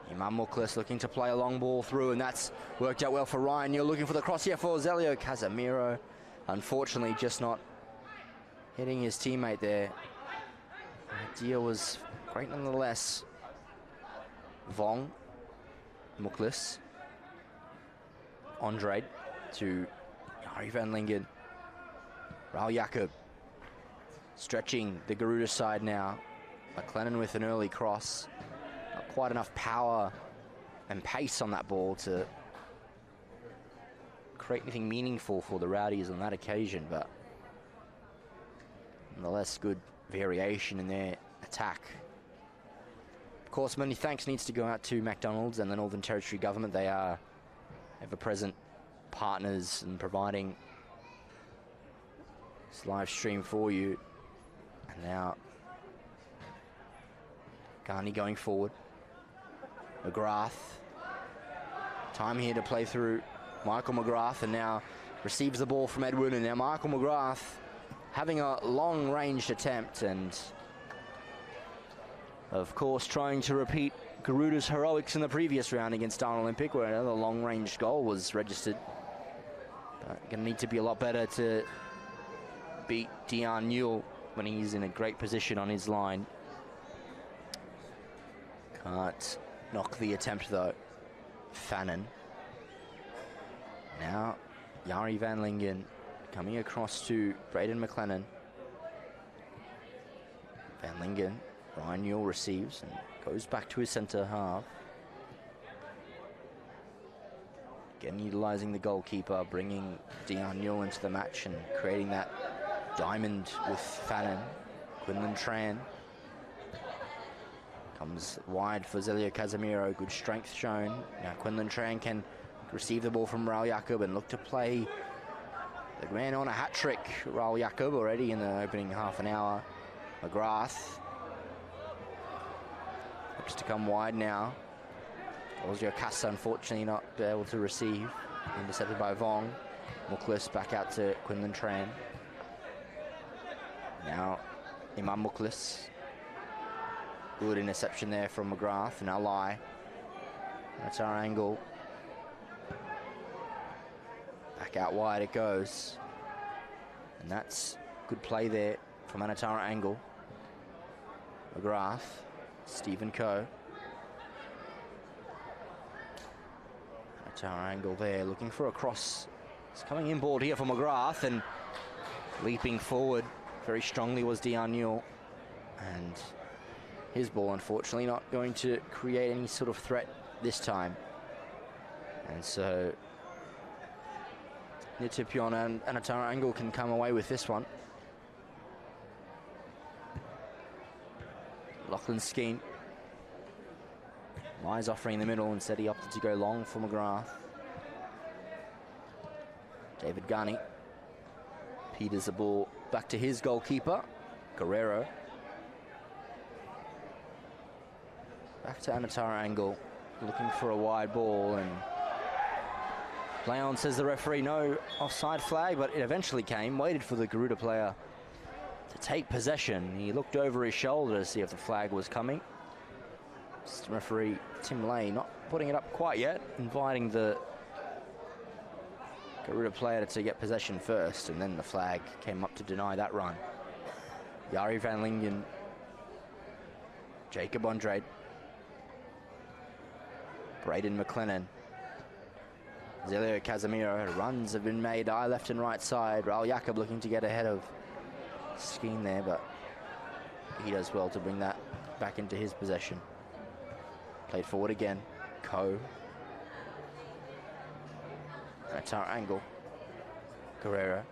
Imam Muklis looking to play a long ball through, and that's worked out well for Ryan Newell. Looking for the cross here for Zelio Casemiro. Unfortunately, just not hitting his teammate there. The idea was great nonetheless. Vong, Muklis, Andre to Jari Van Lingen. Raul Jakob stretching the Garuda side now. McLennan with an early cross. Not quite enough power and pace on that ball to create anything meaningful for the Rowdies on that occasion, but nonetheless good variation in their attack. Of course, many thanks needs to go out to McDonald's and the Northern Territory Government. They are ever-present partners in providing this live stream for you. And now Garney going forward. McGrath. Time here to play through Michael McGrath, and now receives the ball from Edwin, and now Michael McGrath having a long-ranged attempt, and of course trying to repeat Garuda's heroics in the previous round against Darwin Olympic, where another long-range goal was registered. But gonna need to be a lot better to beat Dion Newell when he's in a great position on his line. Can't knock the attempt though. Fannin. Now Jari van Lingen coming across to Braden McLennan. Van Lingen, Ryan Newell receives and goes back to his centre half. Again, utilising the goalkeeper, bringing Dion Newell into the match and creating that diamond with Fannin. Quinlan Tran comes wide for Zelio Casemiro, good strength shown. Now Quinlan Tran can receive the ball from Raul Jakob and look to play the man on a hat-trick. Raul Jakob already in the opening half an hour. McGrath looks to come wide now. Ozio Casa unfortunately not able to receive. Intercepted by Vong. Muklis back out to Quinlan Tran. Now Imam Muklis. Good interception there from McGrath. Now Lai. That's our angle. Back out wide it goes. And that's good play there from Anatara Angle. McGrath. Stephen Coe. Anatara Angle there looking for a cross. It's coming inboard here for McGrath, and leaping forward very strongly was Dion Newell. And his ball unfortunately not going to create any sort of threat this time. And so Nitipion and Anatara Angle can come away with this one. Lachlan Skeen lies offering the middle, instead he opted to go long for McGrath. David Garney peters the ball back to his goalkeeper, Guerrero. Back to Anatara Angle, looking for a wide ball, and play on, says the referee. No offside flag, but it eventually came. Waited for the Garuda player to take possession. He looked over his shoulder to see if the flag was coming. Referee Tim Lay not putting it up quite yet, inviting the Garuda player to get possession first, and then the flag came up to deny that run. Jari van Lingen, Jacob Andrade, Braden McLennan, Zelio Casemiro. Runs have been made left and right side. Raul Jakob looking to get ahead of Skeen there, but he does well to bring that back into his possession. Played forward again. Coe. That's our angle. Guerrero.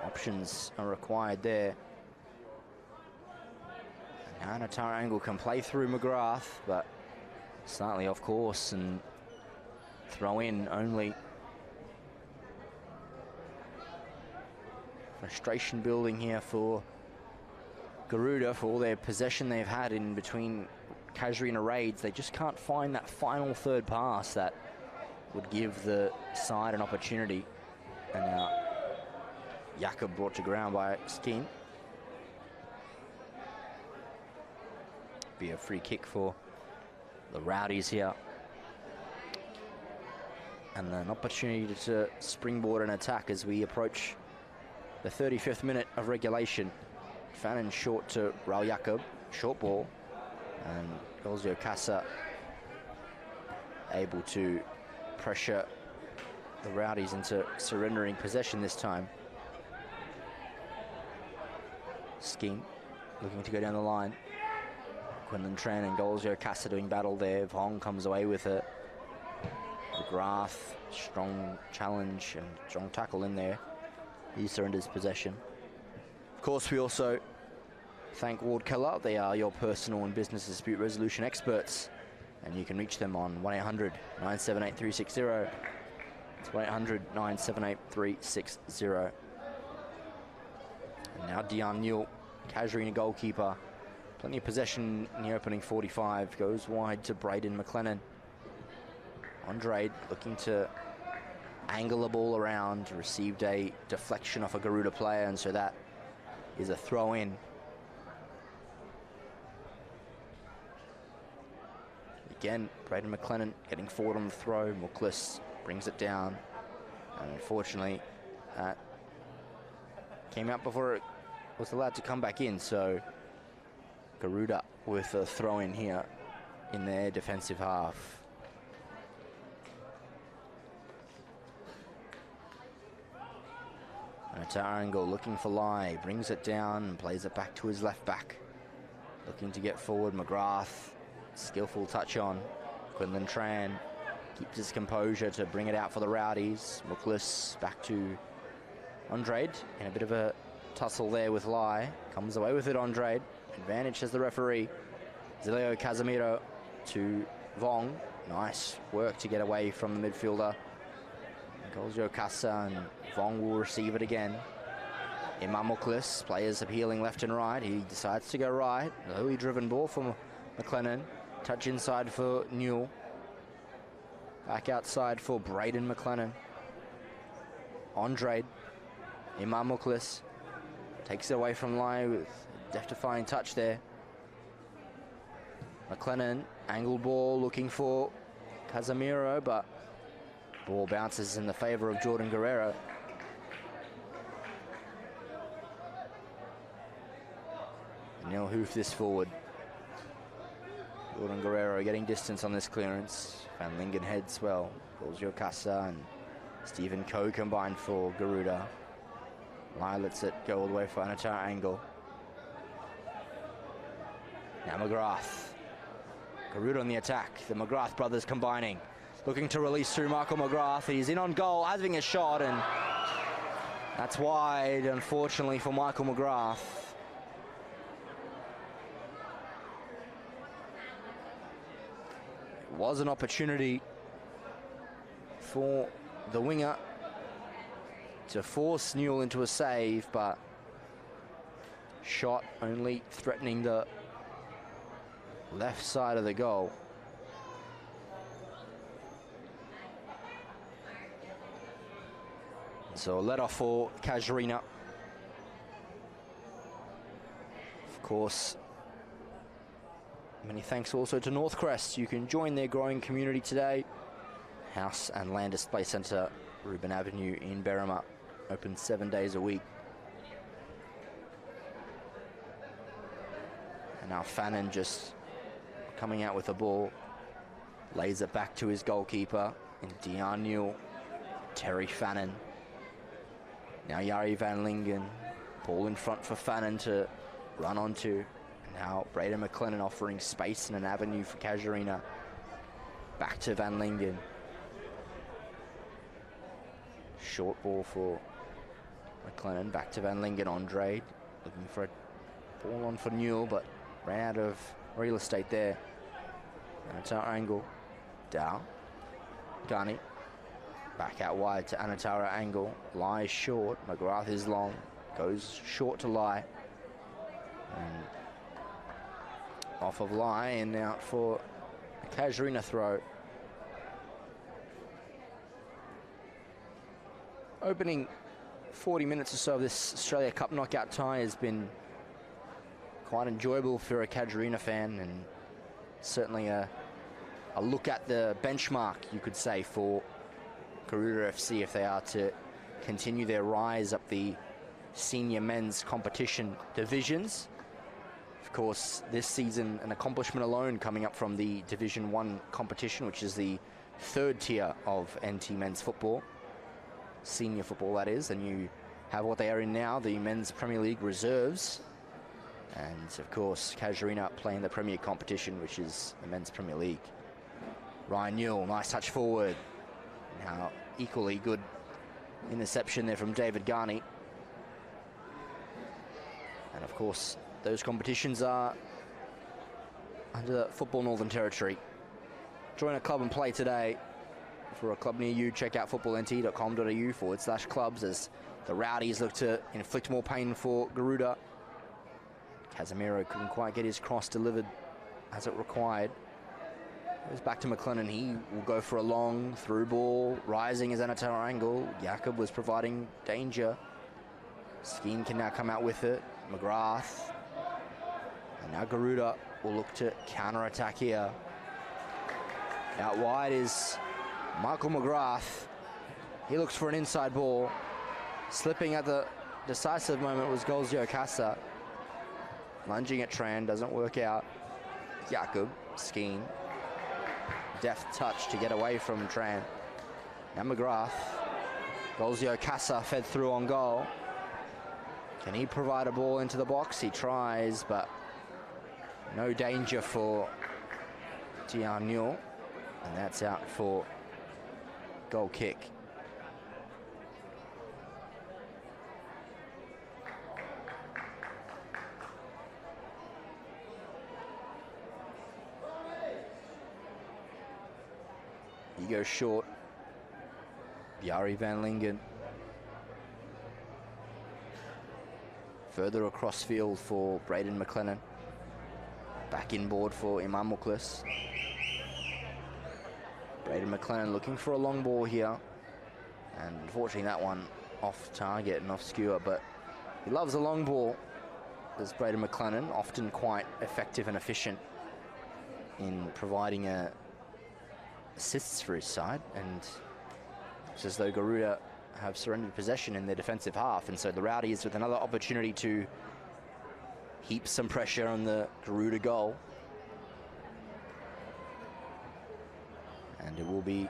Options are required there. And Anatara Angle can play through McGrath, but slightly off course and throw in only. Frustration building here for Garuda for all their possession they've had in between Casuarina raids. They just can't find that final third pass that would give the side an opportunity. And now Jakob brought to ground by Skeen. Be a free kick for the Rowdies here. And an opportunity to springboard an attack as we approach the 35th minute of regulation. Fannin short to Raul Jakob, short ball, and Ozio Casa able to pressure the Rowdies into surrendering possession this time. Sking looking to go down the line. Quinlan Tran and Golzio Casa doing battle there. Vong comes away with it. McGrath, strong challenge and strong tackle in there. He surrenders possession. Of course, we also thank Ward Keller. They are your personal and business dispute resolution experts, and you can reach them on 1-800-978-360. It's 1-800-978-360. And now Dion Newell, Casuarina goalkeeper. Plenty of possession in the opening 45. Goes wide to Braden McLennan. Andrade looking to angle the ball around. Received a deflection off a Garuda player, and so that is a throw in. Again, Braden McLennan getting forward on the throw. Muklis brings it down. And unfortunately, that came out before it was allowed to come back in. So Garuda with a throw in here in their defensive half. Tarango looking for Lai, brings it down and plays it back to his left back. Looking to get forward, McGrath, skillful touch on. Quinlan Tran keeps his composure to bring it out for the Rowdies. Muklis back to Andrade in a bit of a tussle there with Lai. Comes away with it, Andrade. Advantage has the referee. Zilio Casemiro to Vong. Nice work to get away from the midfielder. Golzio Casa, and Vong will receive it again. Imam Muklis, players appealing left and right. He decides to go right. Lowly driven ball from McLennan. Touch inside for Newell. Back outside for Braden McLennan. Andrade. Imam Muklis takes it away from Lai with a death-defying touch there. McLennan, angled ball looking for Casemiro, but ball bounces in the favor of Jordan Guerrero. And he'll hoof this forward. Jordan Guerrero getting distance on this clearance. Van Lingen heads well. Golzio Casa and Stephen Coe combined for Garuda. Lai lets it go all the way for Anatar Angle. Now McGrath. Garuda on the attack. The McGrath brothers combining. Looking to release through Michael McGrath. He's in on goal, having a shot, and that's wide, unfortunately, for Michael McGrath. It was an opportunity for the winger to force Newell into a save, but shot only threatening the left side of the goal. So let off for Casuarina. Of course, many thanks also to Northcrest. You can join their growing community today. House and Land Display Centre, Reuben Avenue in Berrima. Open 7 days a week. And now Fannin just coming out with the ball. Lays it back to his goalkeeper in Dion Newell. Terry Fannin. Now Yari Van Lingen, ball in front for Fannin to run onto. Now Braden McLennan offering space and an avenue for Casuarina. Back to Van Lingen. Short ball for McLennan, back to Van Lingen. Andrade looking for a ball on for Newell, but ran out of real estate there. And it's our angle. Down. Gunny. Back out wide to Anatara Angle. Lai short. McGrath is long. Goes short to Lai. And off of Lai and out for a Casuarina throw. Opening 40 minutes or so of this Australia Cup knockout tie has been quite enjoyable for a Casuarina fan, and certainly a look at the benchmark, you could say, for GARUDA FC if they are to continue their rise up the senior men's competition divisions. Of course, this season, an accomplishment alone coming up from the Division 1 competition, which is the third tier of NT men's football. senior football, that is, and you have what they are in now, the Men's Premier League reserves. And, of course, Casuarina playing the Premier competition, which is the Men's Premier League. Ryan Newell, nice touch forward. Now, equally good interception there from David Garney. And, of course, those competitions are under the Football Northern Territory. Join a club and play today. For a club near you, check out footballnt.com.au/clubs as the Rowdies look to inflict more pain for Garuda. Casemiro couldn't quite get his cross delivered as it required. Goes back to McLennan. He will go for a long through ball. Rising is at an angle. Jakob was providing danger. Skeen can now come out with it. McGrath. And now Garuda will look to counter-attack here. Out wide is Michael McGrath. He looks for an inside ball. Slipping at the decisive moment was Golzio Casa. Lunging at Tran, doesn't work out. Jakob, Skeen. Deft touch to get away from Tran. Now McGrath. Golzio Casa fed through on goal. Can he provide a ball into the box? He tries, but no danger for Dion Newell. And that's out for goal kick. He goes short. Jari van Lingen. Further across field for Braden McLennan. Back inboard for Imam Muklis. Braden McLennan looking for a long ball here. And unfortunately that one off target and off skewer, but he loves a long ball. There's Braden McLennan, often quite effective and efficient in providing assists for his side, and it's as though Garuda have surrendered possession in their defensive half, and so the Rowdies with another opportunity to heap some pressure on the Garuda goal. And it will be,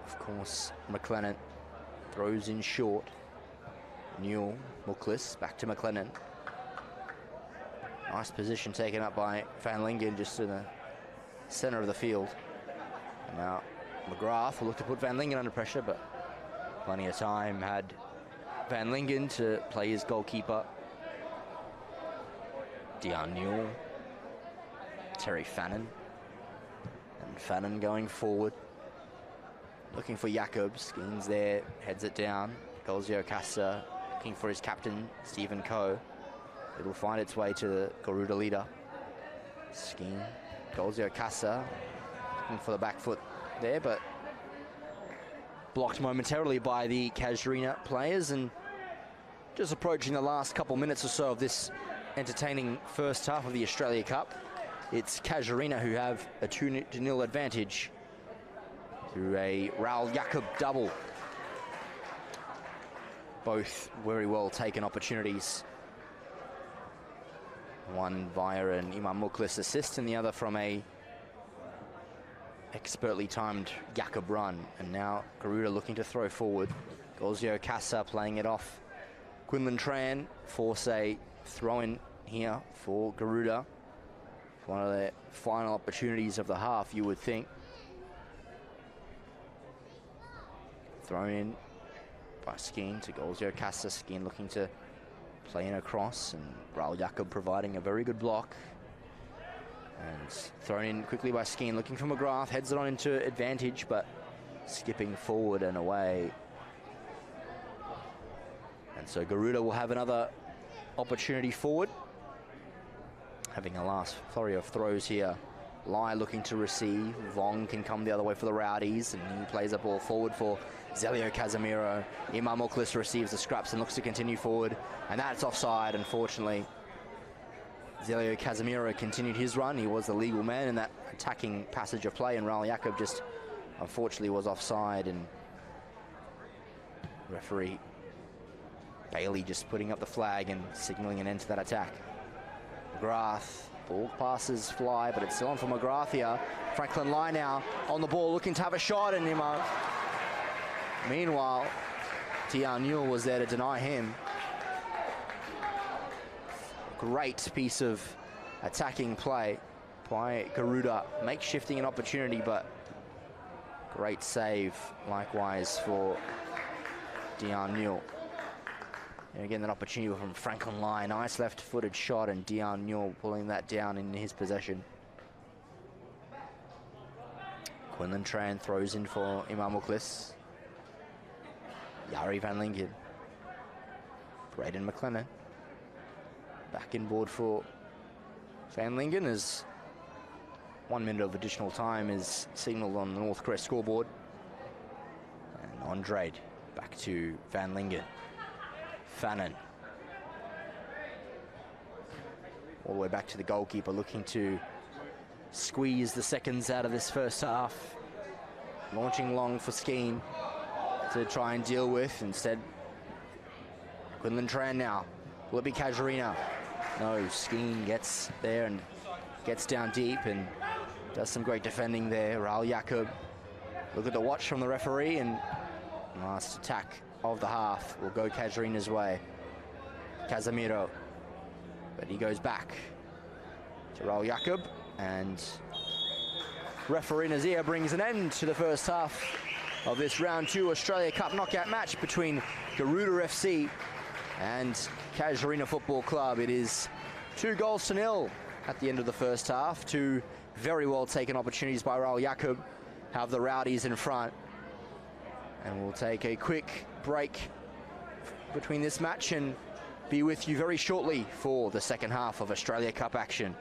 of course, McLennan throws in short. Newell, Muklis, back to McLennan. Nice position taken up by Van Lingen just in the center of the field. And now McGrath will look to put Van Lingen under pressure, but plenty of time had Van Lingen to play his goalkeeper. Dion Newell, Terry Fannin. And Fannin going forward. Looking for Jakob. Skeen's there, heads it down. Golzio Casa looking for his captain, Stephen Coe. It'll find its way to the Garuda leader. Skeen, Golzio Casa looking for the back foot there, but blocked momentarily by the Casuarina players. And just approaching the last couple minutes or so of this entertaining first half of the Australia Cup. It's Casuarina who have a 2-0 advantage through a Raul Jakob double. Both very well taken opportunities. One via an Imam Muklis assist and the other from a expertly timed Jakob run. And now Garuda looking to throw forward. Golzio Casa playing it off. Quinlan Tran force a throw-in here for Garuda. One of their final opportunities of the half, you would think. Thrown in by Skeen to Golzio Casa. Skeen looking to play in across, and Raul Jakob providing a very good block. And thrown in quickly by Skeen, looking for McGrath, heads it on into advantage, but skipping forward and away. And so Garuda will have another opportunity forward. Having a last flurry of throws here. Lai looking to receive. Vong can come the other way for the Rowdies, and he plays a ball forward for Zelio Casemiro. Imam Muklis receives the scraps and looks to continue forward, and that's offside, unfortunately. Zelio Casemiro continued his run. He was the legal man in that attacking passage of play, and Raul Jakob just unfortunately was offside, and referee Bailey just putting up the flag and signaling an end to that attack. McGrath, ball passes fly, but it's still on for McGrath here. Franklin Lai now on the ball, looking to have a shot, and meanwhile, Diarnul was there to deny him. Great piece of attacking play by Garuda, makeshifting an opportunity, but great save likewise for Diarnul. And again, that opportunity from Franklin Lai, nice left-footed shot, and Diarnul pulling that down in his possession. Quinlan Tran throws in for Imamuklis. Jari van Lingen. Braden McLennan. Back in board for Van Lingen as 1 minute of additional time is signalled on the North Crest scoreboard. And Andre back to Van Lingen. Fannin. All the way back to the goalkeeper, looking to squeeze the seconds out of this first half. Launching long for Skeen to try and deal with. Instead, Quinlan Tran now. Will it be Casuarina? No, Skeen gets there and gets down deep and does some great defending there. Raul Jacob. Look at the watch from the referee, and last attack of the half will go Casuarina's way. Casemiro. But he goes back to Raul Jacob, and referee Nazir brings an end to the first half of this round 2 Australia Cup knockout match between Garuda FC and Casuarina Football Club. It is 2-0 at the end of the first half. Two very well taken opportunities by Raul Jacob have the Rowdies in front. And we'll take a quick break between this match and be with you very shortly for the second half of Australia Cup action.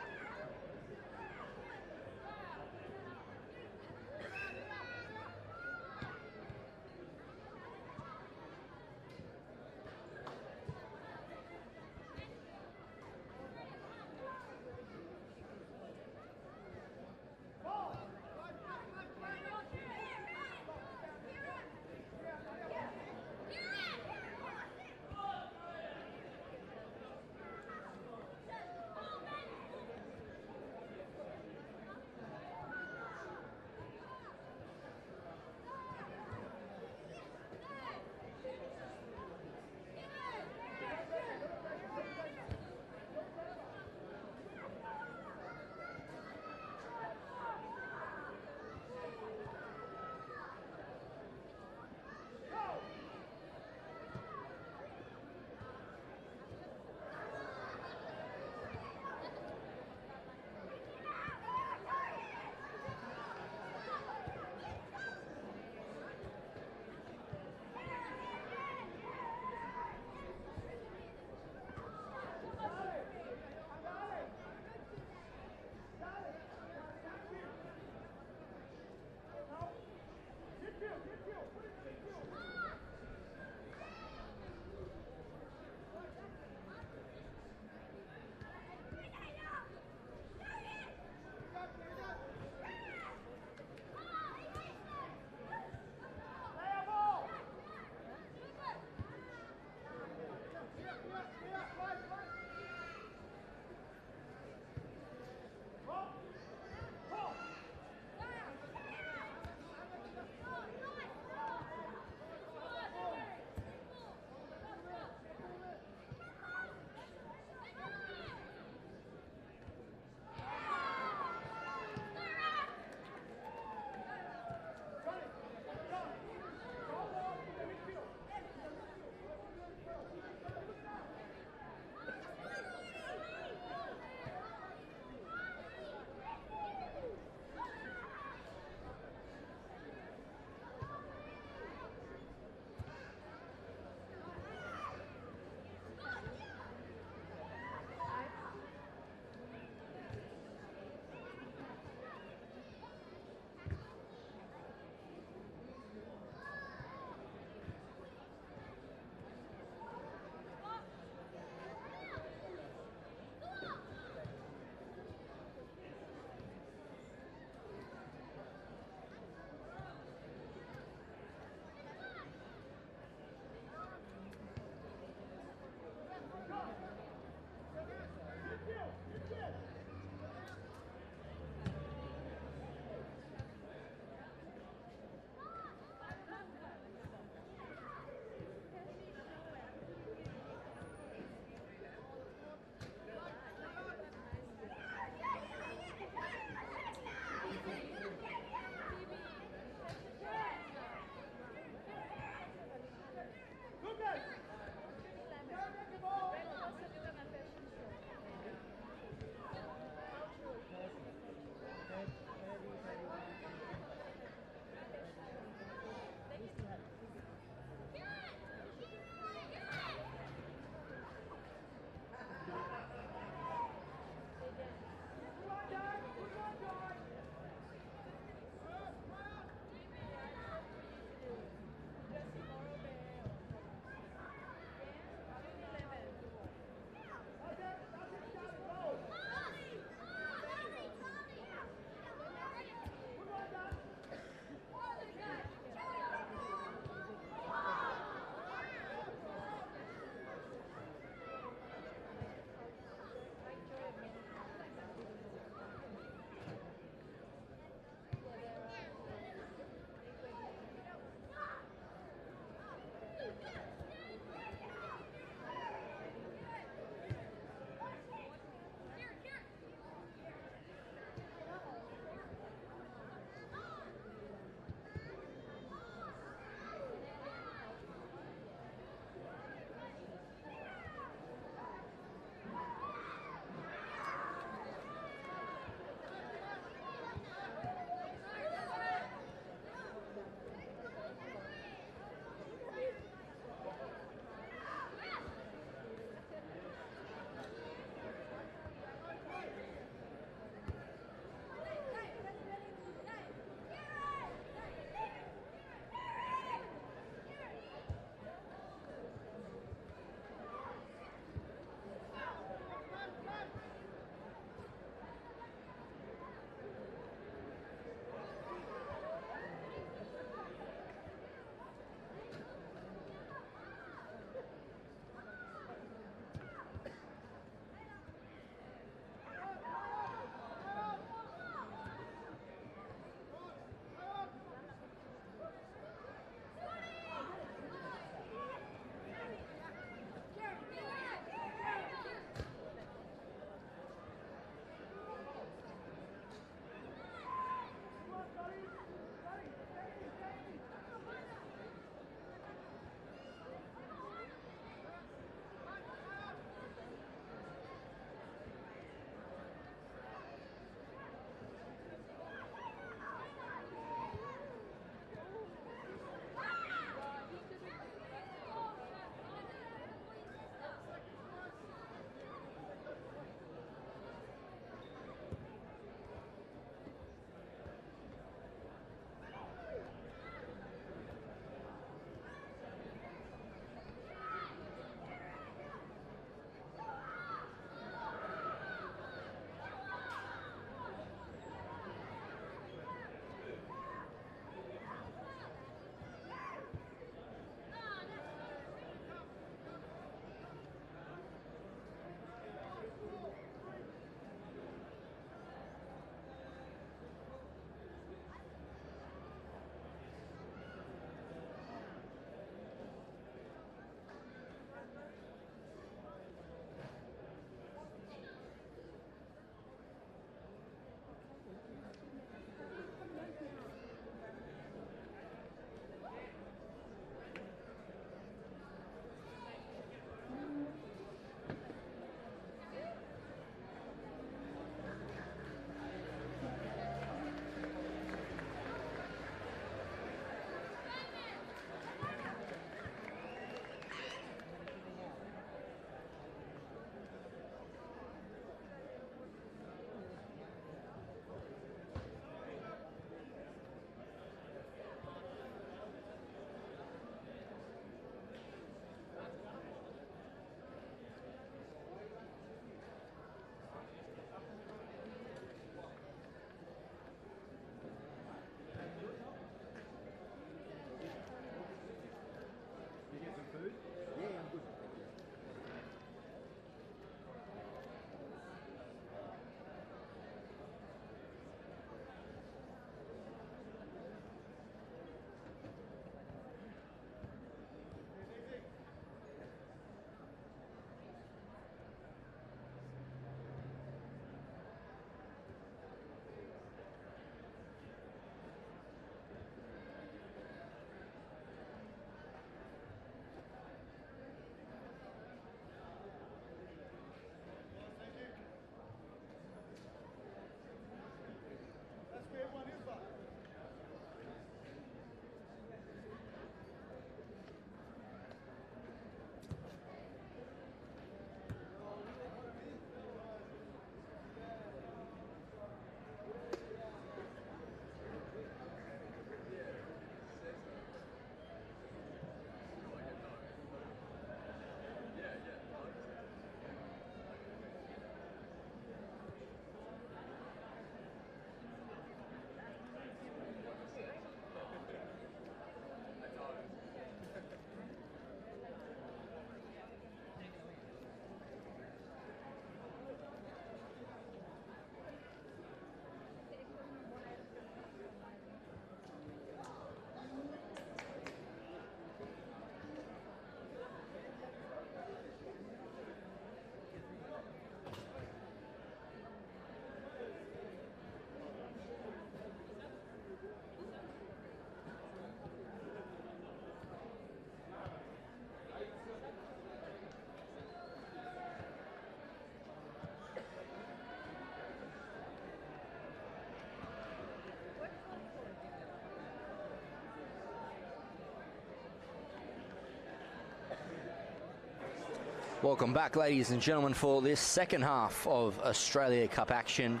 Welcome back, ladies and gentlemen, for this second half of Australia Cup action.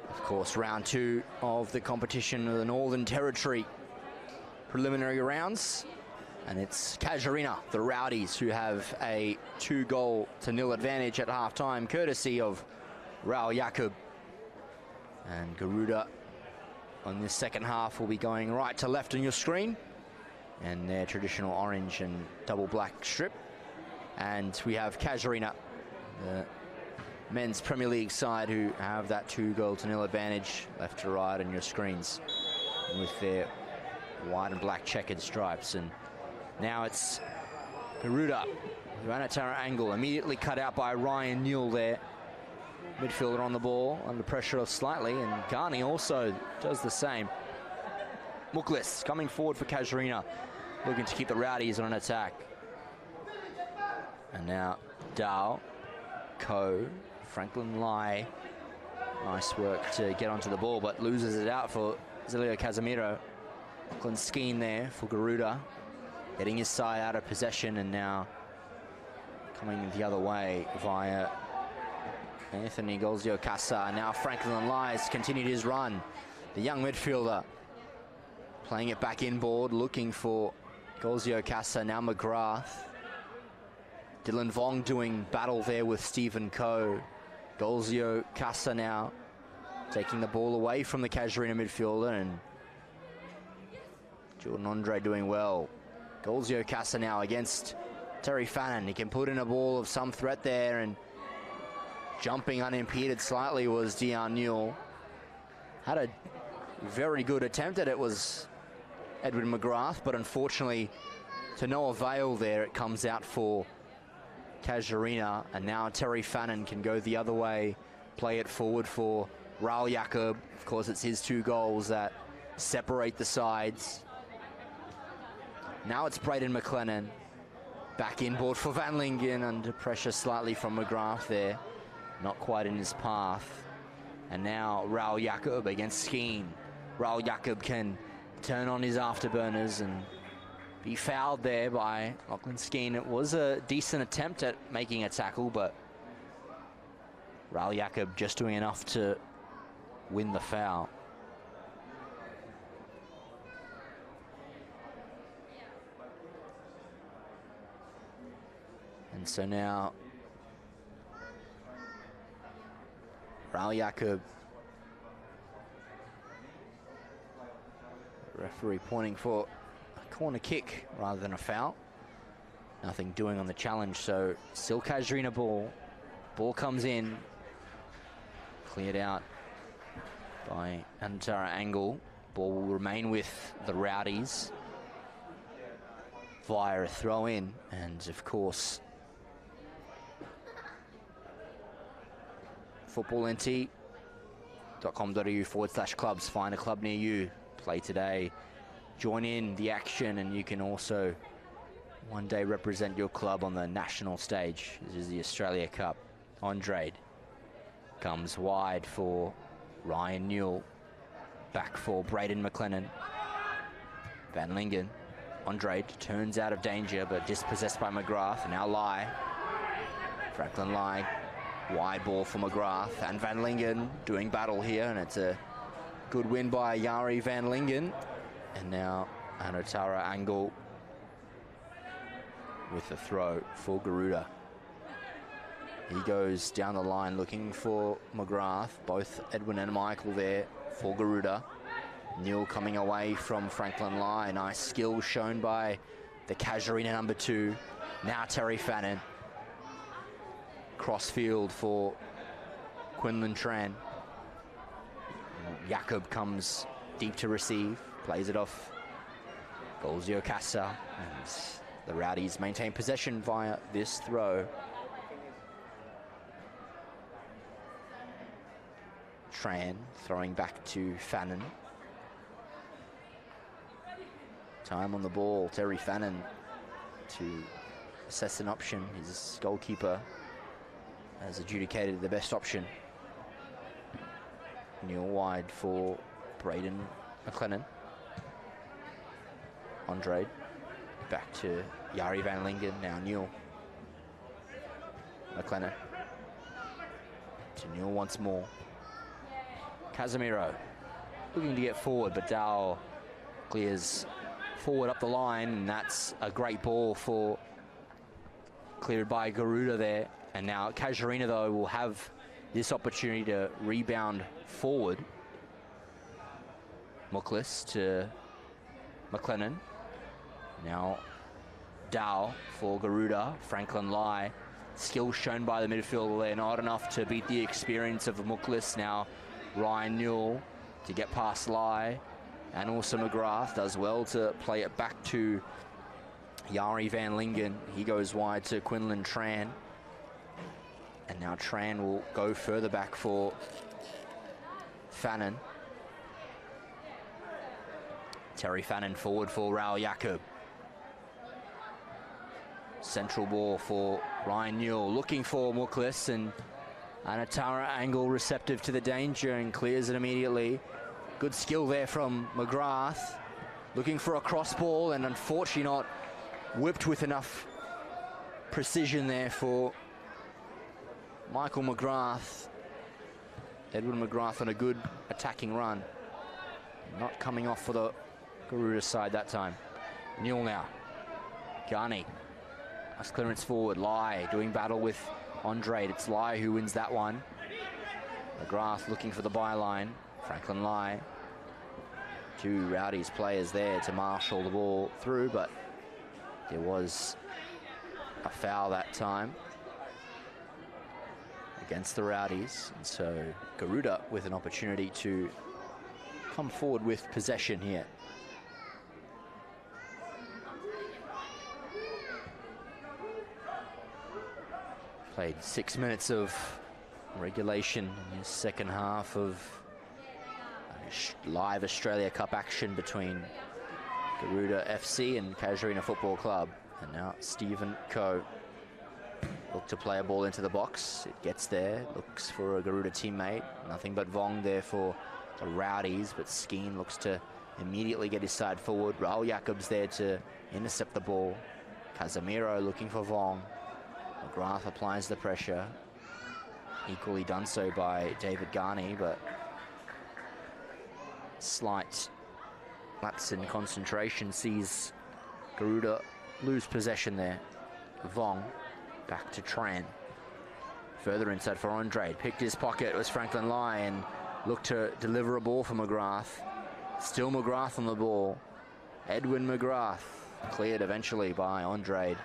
Of course, round 2 of the competition of the Northern Territory preliminary rounds. And it's CASUARINA, the Rowdies, who have a 2-0 advantage at halftime, courtesy of Raul Jacob. And GARUDA on this second half will be going right to left on your screen, and their traditional orange and double black strip. And we have CASUARINA, the men's Premier League side, who have that 2-0 advantage, left to right on your screens, with their white and black checkered stripes. And now it's GARUDA. Ranatara angle immediately cut out by Ryan Newell there. Midfielder on the ball, under pressure slightly, and Garni also does the same. Muklis coming forward for CASUARINA, looking to keep the Rowdies on an attack. And now Dow, Ko, Franklin Lai. Nice work to get onto the ball, but loses it out for Zelio Casemiro. Lachlan Skeen there for GARUDA, getting his side out of possession, and now coming the other way via Anthony Golzio Casa. Now Franklin Lai has continued his run. The young midfielder playing it back inboard, looking for Golzio Casa. Now McGrath. Dylan Vong doing battle there with Stephen Ko. Golzio Casa now taking the ball away from the CASUARINA midfielder, and Jordan Andre doing well. Golzio Casa now against Terry Fannin. He can put in a ball of some threat there, and jumping unimpeded slightly was Dion Newell. Had a very good attempt at it, was Edwin McGrath, but unfortunately to no avail there. It comes out for CASUARINA, and now Terry Fannin can go the other way, play it forward for Raul Jacob. Of course, it's his 2 goals that separate the sides. Now it's Braden McLennan. Back inboard for Van Lingen, under pressure slightly from McGrath there. Not quite in his path. And now Raul Jacob against Skeen. Raul Jacob can turn on his afterburners and be fouled there by Lachlan Skeen. It was a decent attempt at making a tackle, but Raul Jacob just doing enough to win the foul. And so now Raul Jacob, referee pointing for a corner kick rather than a foul. Nothing doing on the challenge, so still CASUARINA ball. Ball comes in, cleared out by Antara Angle. Ball will remain with the Rowdies via a throw in, and of course footballnt.com.au/clubs. Find a club near you. Play today. Join in the action, and you can also one day represent your club on the national stage. This is the Australia Cup. Andrade comes wide for Ryan Newell. Back for Braden McLennan. Van Lingen. Andrade turns out of danger, but dispossessed by McGrath. Now Lai. Franklin Lai. Wide ball for McGrath, and Van Lingen doing battle here, and it's a good win by Jari Van Lingen. And now Anotara Angle with the throw for GARUDA. He goes down the line looking for McGrath. Both Edwin and Michael there for GARUDA. Newell coming away from Franklin Lai. Nice skill shown by the CASUARINA number 2. Now Terry Fannin. Crossfield for Quinlan Tran. Jacob comes deep to receive, plays it off Golzio Casa, and the Rowdies maintain possession via this throw. Tran throwing back to Fannin. Time on the ball, Terry Fannin to assess an option. His goalkeeper has adjudicated the best option. Newell wide for Braden McLennan. Andrade back to Jari Van Lingen. Now Newell McLennan. To Neal once more. Casemiro looking to get forward, but Dow clears forward up the line, and that's a great ball for cleared by Garuda there. And now CASUARINA, though, will have this opportunity to rebound forward. Muklis to McLennan. Now Dow for Garuda. Franklin Lai. Skill shown by the midfielder there, not enough to beat the experience of Muklis. Now Ryan Newell to get past Lai. And also McGrath does well to play it back to Jari van Lingen. He goes wide to Quinlan Tran. And now Tran will go further back for Fannin. Terry Fannin forward for Raul Jacob. Central ball for Ryan Newell, looking for Muklis, and Anatara Angle receptive to the danger and clears it immediately. Good skill there from McGrath, looking for a cross ball, and unfortunately not whipped with enough precision there for Michael McGrath. Edwin McGrath on a good attacking run. Not coming off for the Garuda side that time. Newell now. Ghani. Nice clearance forward. Lai doing battle with Andre. It's Lai who wins that one. McGrath looking for the byline. Franklin Lai. Two Rowdies players there to marshal the ball through, but there was a foul that time against the Rowdies. And so Garuda with an opportunity to come forward with possession here. Played 6 minutes of regulation in the second half of live Australia Cup action between Garuda FC and CASUARINA Football Club. And now Stephen Coe look to play a ball into the box. It gets there, looks for a Garuda teammate. Nothing but Vong there for the Rowdies, but Skeen looks to immediately get his side forward. Raul Jacobs there to intercept the ball. Casemiro looking for Vong. McGrath applies the pressure. Equally done so by David Ghani, but slight lapse in concentration sees Garuda lose possession there. Vong back to Tran. Further inside for Andre. Picked his pocket. It was Franklin Lai and looked to deliver a ball for McGrath. Still McGrath on the ball. Edwin McGrath cleared eventually by Andre.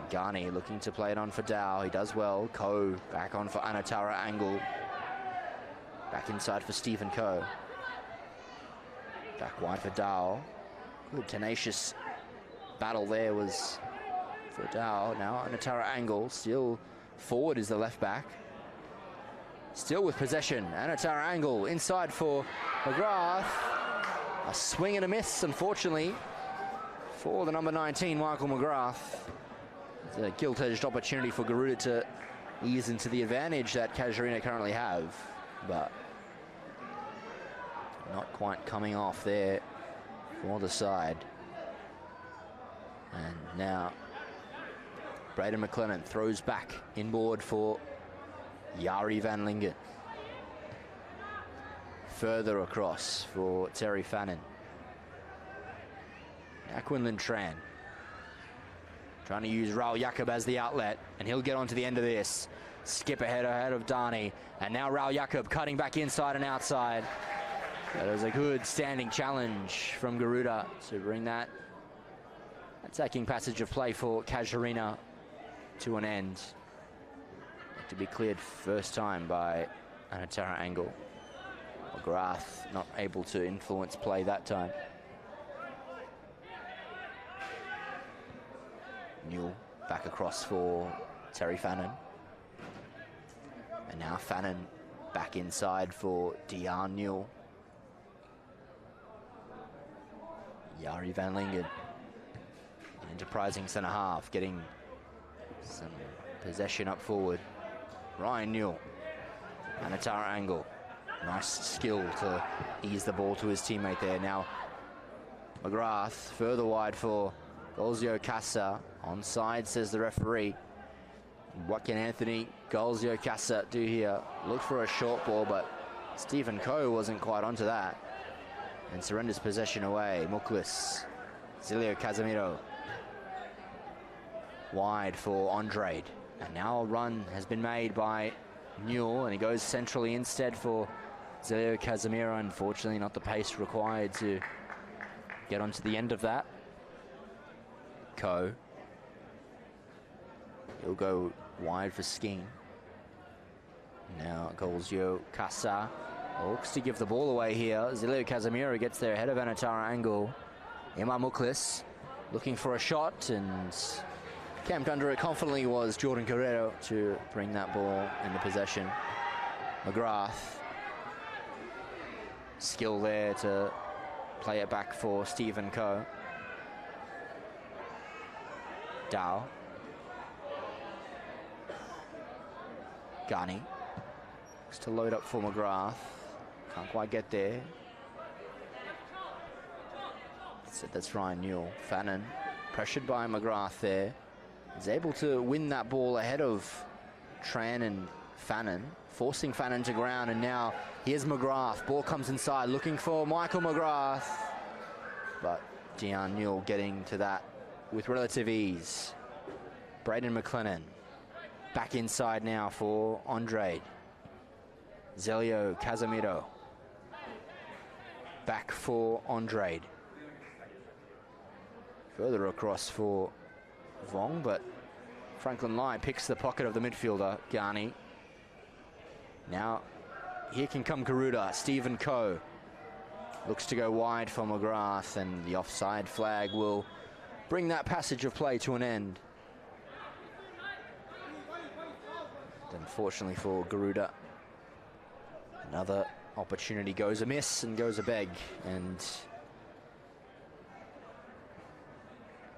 Ghani looking to play it on for Dow. He does well. Coe back on for Anatara Angle. Back inside for Stephen Coe. Back wide for Dow. Good tenacious battle there was for Dow. Now Anatara Angle still forward is the left back. Still with possession. Anatara Angle inside for McGrath. A swing and a miss, unfortunately, for the number 19, Michael McGrath. It's a gilt-edged opportunity for Garuda to ease into the advantage that CASUARINA currently have, but not quite coming off there for the side. And now Braden McLennan throws back inboard for Jari van Lingen. Further across for Terry Fannin. Now Quinlan Tran. Trying to use Raul Jacob as the outlet, and he'll get onto the end of this. Skip ahead of Dani, and now Raul Jacob cutting back inside and outside. That was a good standing challenge from Garuda to bring that attacking passage of play for CASUARINA to an end. To be cleared first time by Anatara Angle. McGrath not able to influence play that time. Newell back across for Terry Fannin. And now Fannin back inside for Dion Newell. Jari van Lingen. Enterprising centre half, getting some possession up forward. Ryan Newell. Anatara Angle. Nice skill to ease the ball to his teammate there. Now McGrath further wide for Golzio Casa. Onside, says the referee. What can Anthony Golzio Casa do here? Look for a short ball, but Stephen Coe wasn't quite onto that and surrenders possession away. Muklis, Zilio Casemiro. Wide for Andrade. And now a run has been made by Newell, and he goes centrally instead for Zilio Casemiro. Unfortunately, not the pace required to get onto the end of that. Coe. He'll go wide for Skeen. Now Golzio Casa looks to give the ball away here. Zilio Casemiro gets there ahead of Anatara Angle. Imam Muklis looking for a shot, and camped under it confidently was Jordan Guerrero to bring that ball into possession. McGrath. Skill there to play it back for Stephen Coe. Dow. Ghani looks to load up for McGrath. Can't quite get there. So that's Ryan Newell. Fannin pressured by McGrath there. Is able to win that ball ahead of Tran and Fannin, forcing Fannin to ground, and now here's McGrath. Ball comes inside, looking for Michael McGrath. But Dion Newell getting to that with relative ease. Braden McLennan back inside now for Andrade. Zelio Casemiro back for Andrade. Further across for Vong, but Franklin Lai picks the pocket of the midfielder, Ghani. Now, here can come Garuda. Stephen Coe looks to go wide for McGrath, and the offside flag will bring that passage of play to an end. Unfortunately for Garuda, another opportunity goes amiss and goes a beg, and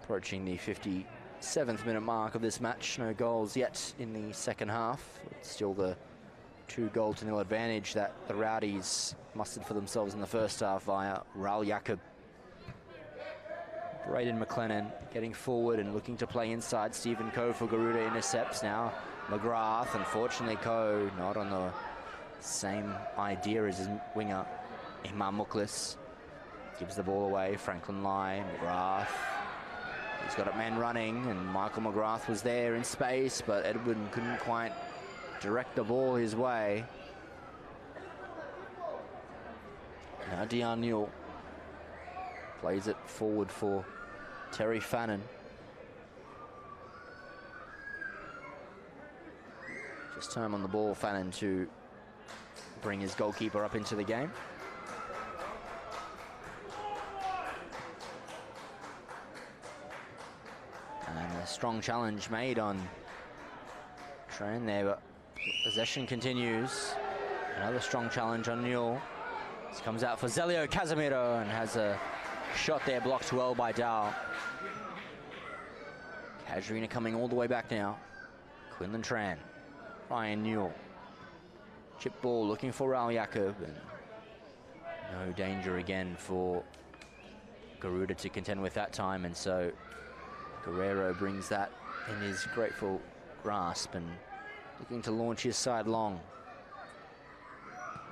approaching the 57th minute mark of this match. No goals yet in the second half. It's still the 2-0 advantage that the Rowdies mustered for themselves in the first half via Raul Jacob. Braden McLennan getting forward and looking to play inside. Stephen Coe for Garuda intercepts now. McGrath, unfortunately Coe not on the same idea as his winger, Imam Muklis. Gives the ball away. Franklin Lai, McGrath. He's got a man running, and Michael McGrath was there in space, but Edwin couldn't quite direct the ball his way. Now Dion Newell plays it forward for Terry Fannin. Just time on the ball, Fannin, to bring his goalkeeper up into the game. And a strong challenge made on Tran there, but possession continues. Another strong challenge on Newell. This comes out for Zelio Casemiro and has a shot there blocked well by Dow. Casuarina coming all the way back now. Quinlan Tran. Ryan Newell. Chip ball looking for Raul Jacob, and no danger again for Garuda to contend with that time, and so Guerrero brings that in his grateful grasp and looking to launch his side long.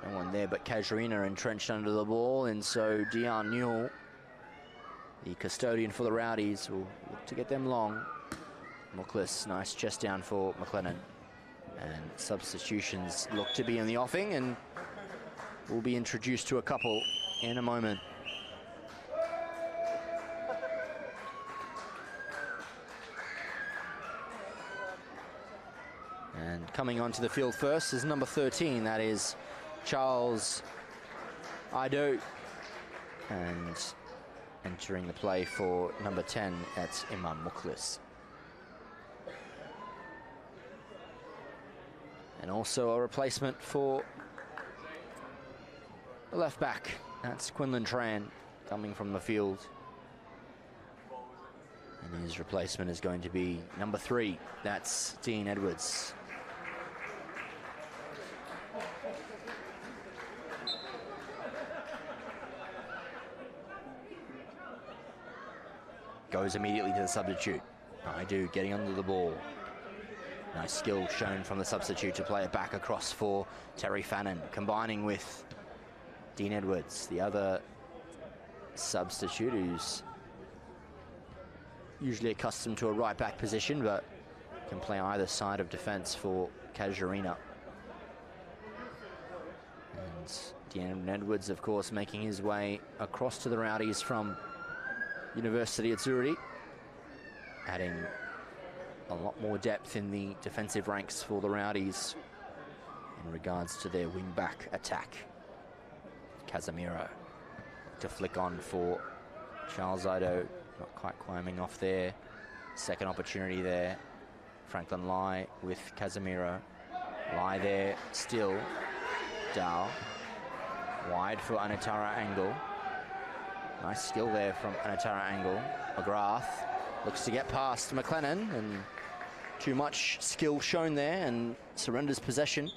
No one there but Casuarina entrenched under the ball, and so Dion Newell, the custodian for the Rowdies, will look to get them long. Muklis, nice chest down for McLennan. And substitutions look to be in the offing, and we'll be introduced to a couple in a moment. And coming onto the field first is number 13, that is Charles Ido. And entering the play for number 10, that's Imam Muklis. And also a replacement for the left back. That's Quinlan Tran coming from the field. And his replacement is going to be number 3. That's Dean Edwards. Goes immediately to the substitute. I do getting under the ball. Nice skill shown from the substitute to play it back across for Terry Fannin, combining with Dean Edwards, the other substitute who's usually accustomed to a right-back position, but can play either side of defence for CASUARINA. And Dean Edwards, of course, making his way across to the Rowdies from University at Zurich, adding a lot more depth in the defensive ranks for the Rowdies in regards to their wing-back attack. Casemiro to flick on for Charles Ido, not quite climbing off there. Second opportunity there. Franklin Lai with Casemiro. Lai there still. Dow. Wide for Anatara Angle. Nice skill there from Anatara Angle. McGrath looks to get past McLennan, and too much skill shown there, and surrenders possession.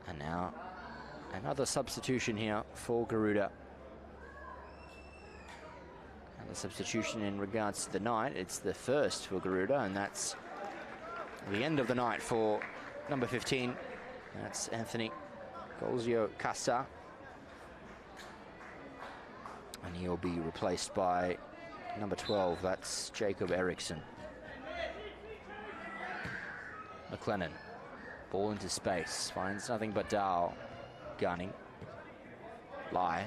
And now another substitution here for Garuda. Another substitution in regards to the night. It's the first for Garuda, and that's the end of the night for number 15. That's Anthony Golzio Casa. And he'll be replaced by number 12. That's Jacob Eriksson. McLennan. Ball into space. Finds nothing but Dow. Gunning. Lai.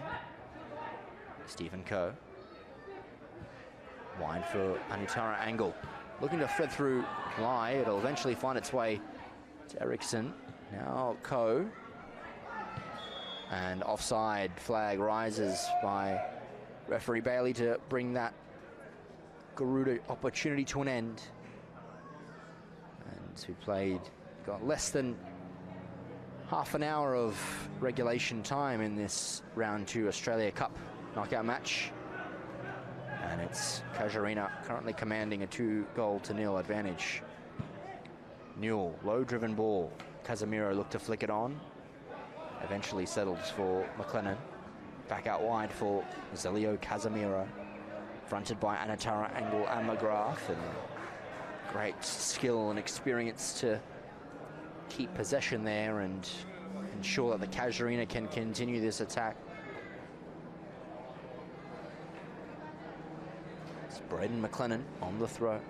Stephen Coe. Wide for Anatara Angle. Looking to thread through Lai. It'll eventually find its way to Eriksson. Now Coe. And offside flag rises by referee Bailey to bring that Garuda opportunity to an end. And we played, got less than half an hour of regulation time in this round 2 Australia Cup knockout match. And it's CASUARINA currently commanding a 2-0 advantage. Newell, low driven ball. Casemiro looked to flick it on. Eventually settles for McLennan. Back out wide for Zelio Casemiro. Fronted by Anatara Angle and McGrath. And great skill and experience to keep possession there and ensure that the CASUARINA can continue this attack. It's Braden McLennan on the throw.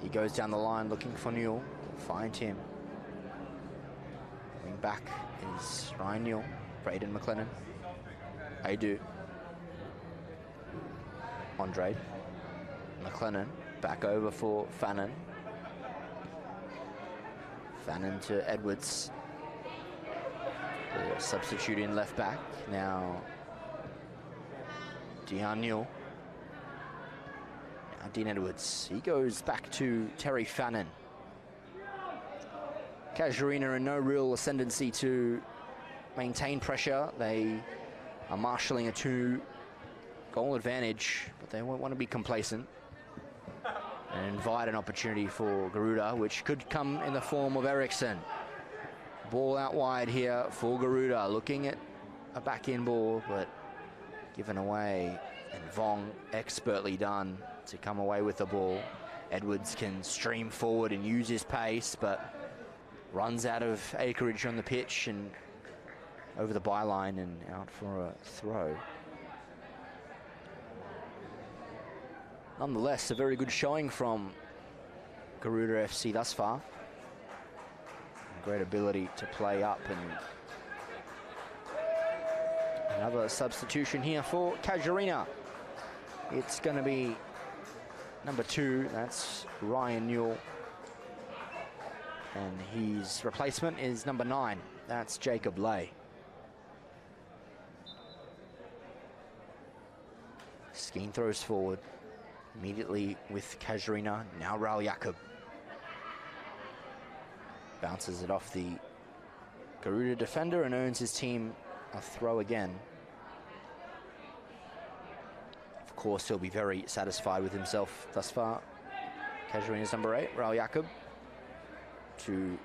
He goes down the line looking for Newell. Find him. Wing back is Ryan Newell. Braden McLennan. Adu. Andre. McLennan back over for Fannin. Fannin to Edwards. The substitute in left back. Now Dean Newell. Now Dean Edwards. He goes back to Terry Fannin. CASUARINA in no real ascendancy to maintain pressure. They are marshalling a 2-goal advantage, but they won't want to be complacent and invite an opportunity for Garuda, which could come in the form of Eriksson. Ball out wide here for Garuda, looking at a back-in ball, but given away, and Vong expertly done to come away with the ball. Edwards can stream forward and use his pace, but runs out of acreage on the pitch and over the byline and out for a throw. Nonetheless, a very good showing from Garuda FC thus far. Great ability to play up, and another substitution here for CASUARINA. It's going to be number 2, that's Ryan Newell. And his replacement is number 9, that's Jacob Lay. Skeen throws forward, immediately with CASUARINA, now Raul Jakob. Bounces it off the Garuda defender and earns his team a throw again. Of course, he'll be very satisfied with himself thus far. CASUARINA's number 8, Raul Jakob. 2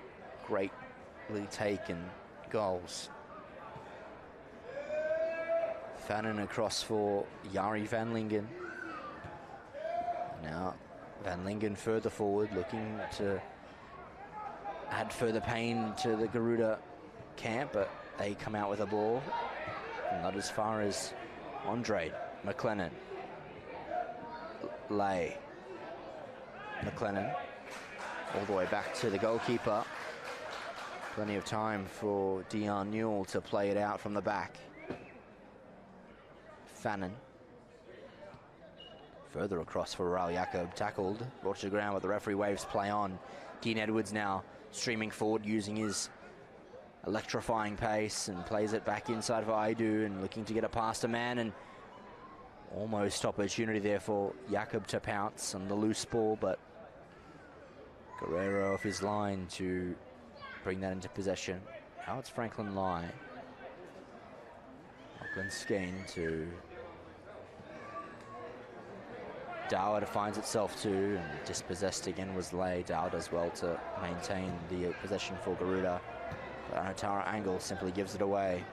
greatly taken goals. Fannin across for Jari van Lingen. Now van Lingen further forward, looking to add further pain to the Garuda camp, but they come out with a ball. Not as far as Andre. McLennan. Lay. McLennan. All the way back to the goalkeeper. Plenty of time for Dion Newell to play it out from the back. Fannin. Further across for Raul Jakob. Tackled. Brought to the ground, but the referee waves play on. Dean Edwards now streaming forward using his electrifying pace and plays it back inside for Aidu and looking to get it past a man, and almost opportunity there for Jakob to pounce on the loose ball, but Guerrero off his line to bring that into possession. Now it's Franklin Lai. Lachlan Skeen to Dower finds itself too, and dispossessed again was Lay. Dower does well to maintain the possession for Garuda. But Anatara Angle simply gives it away.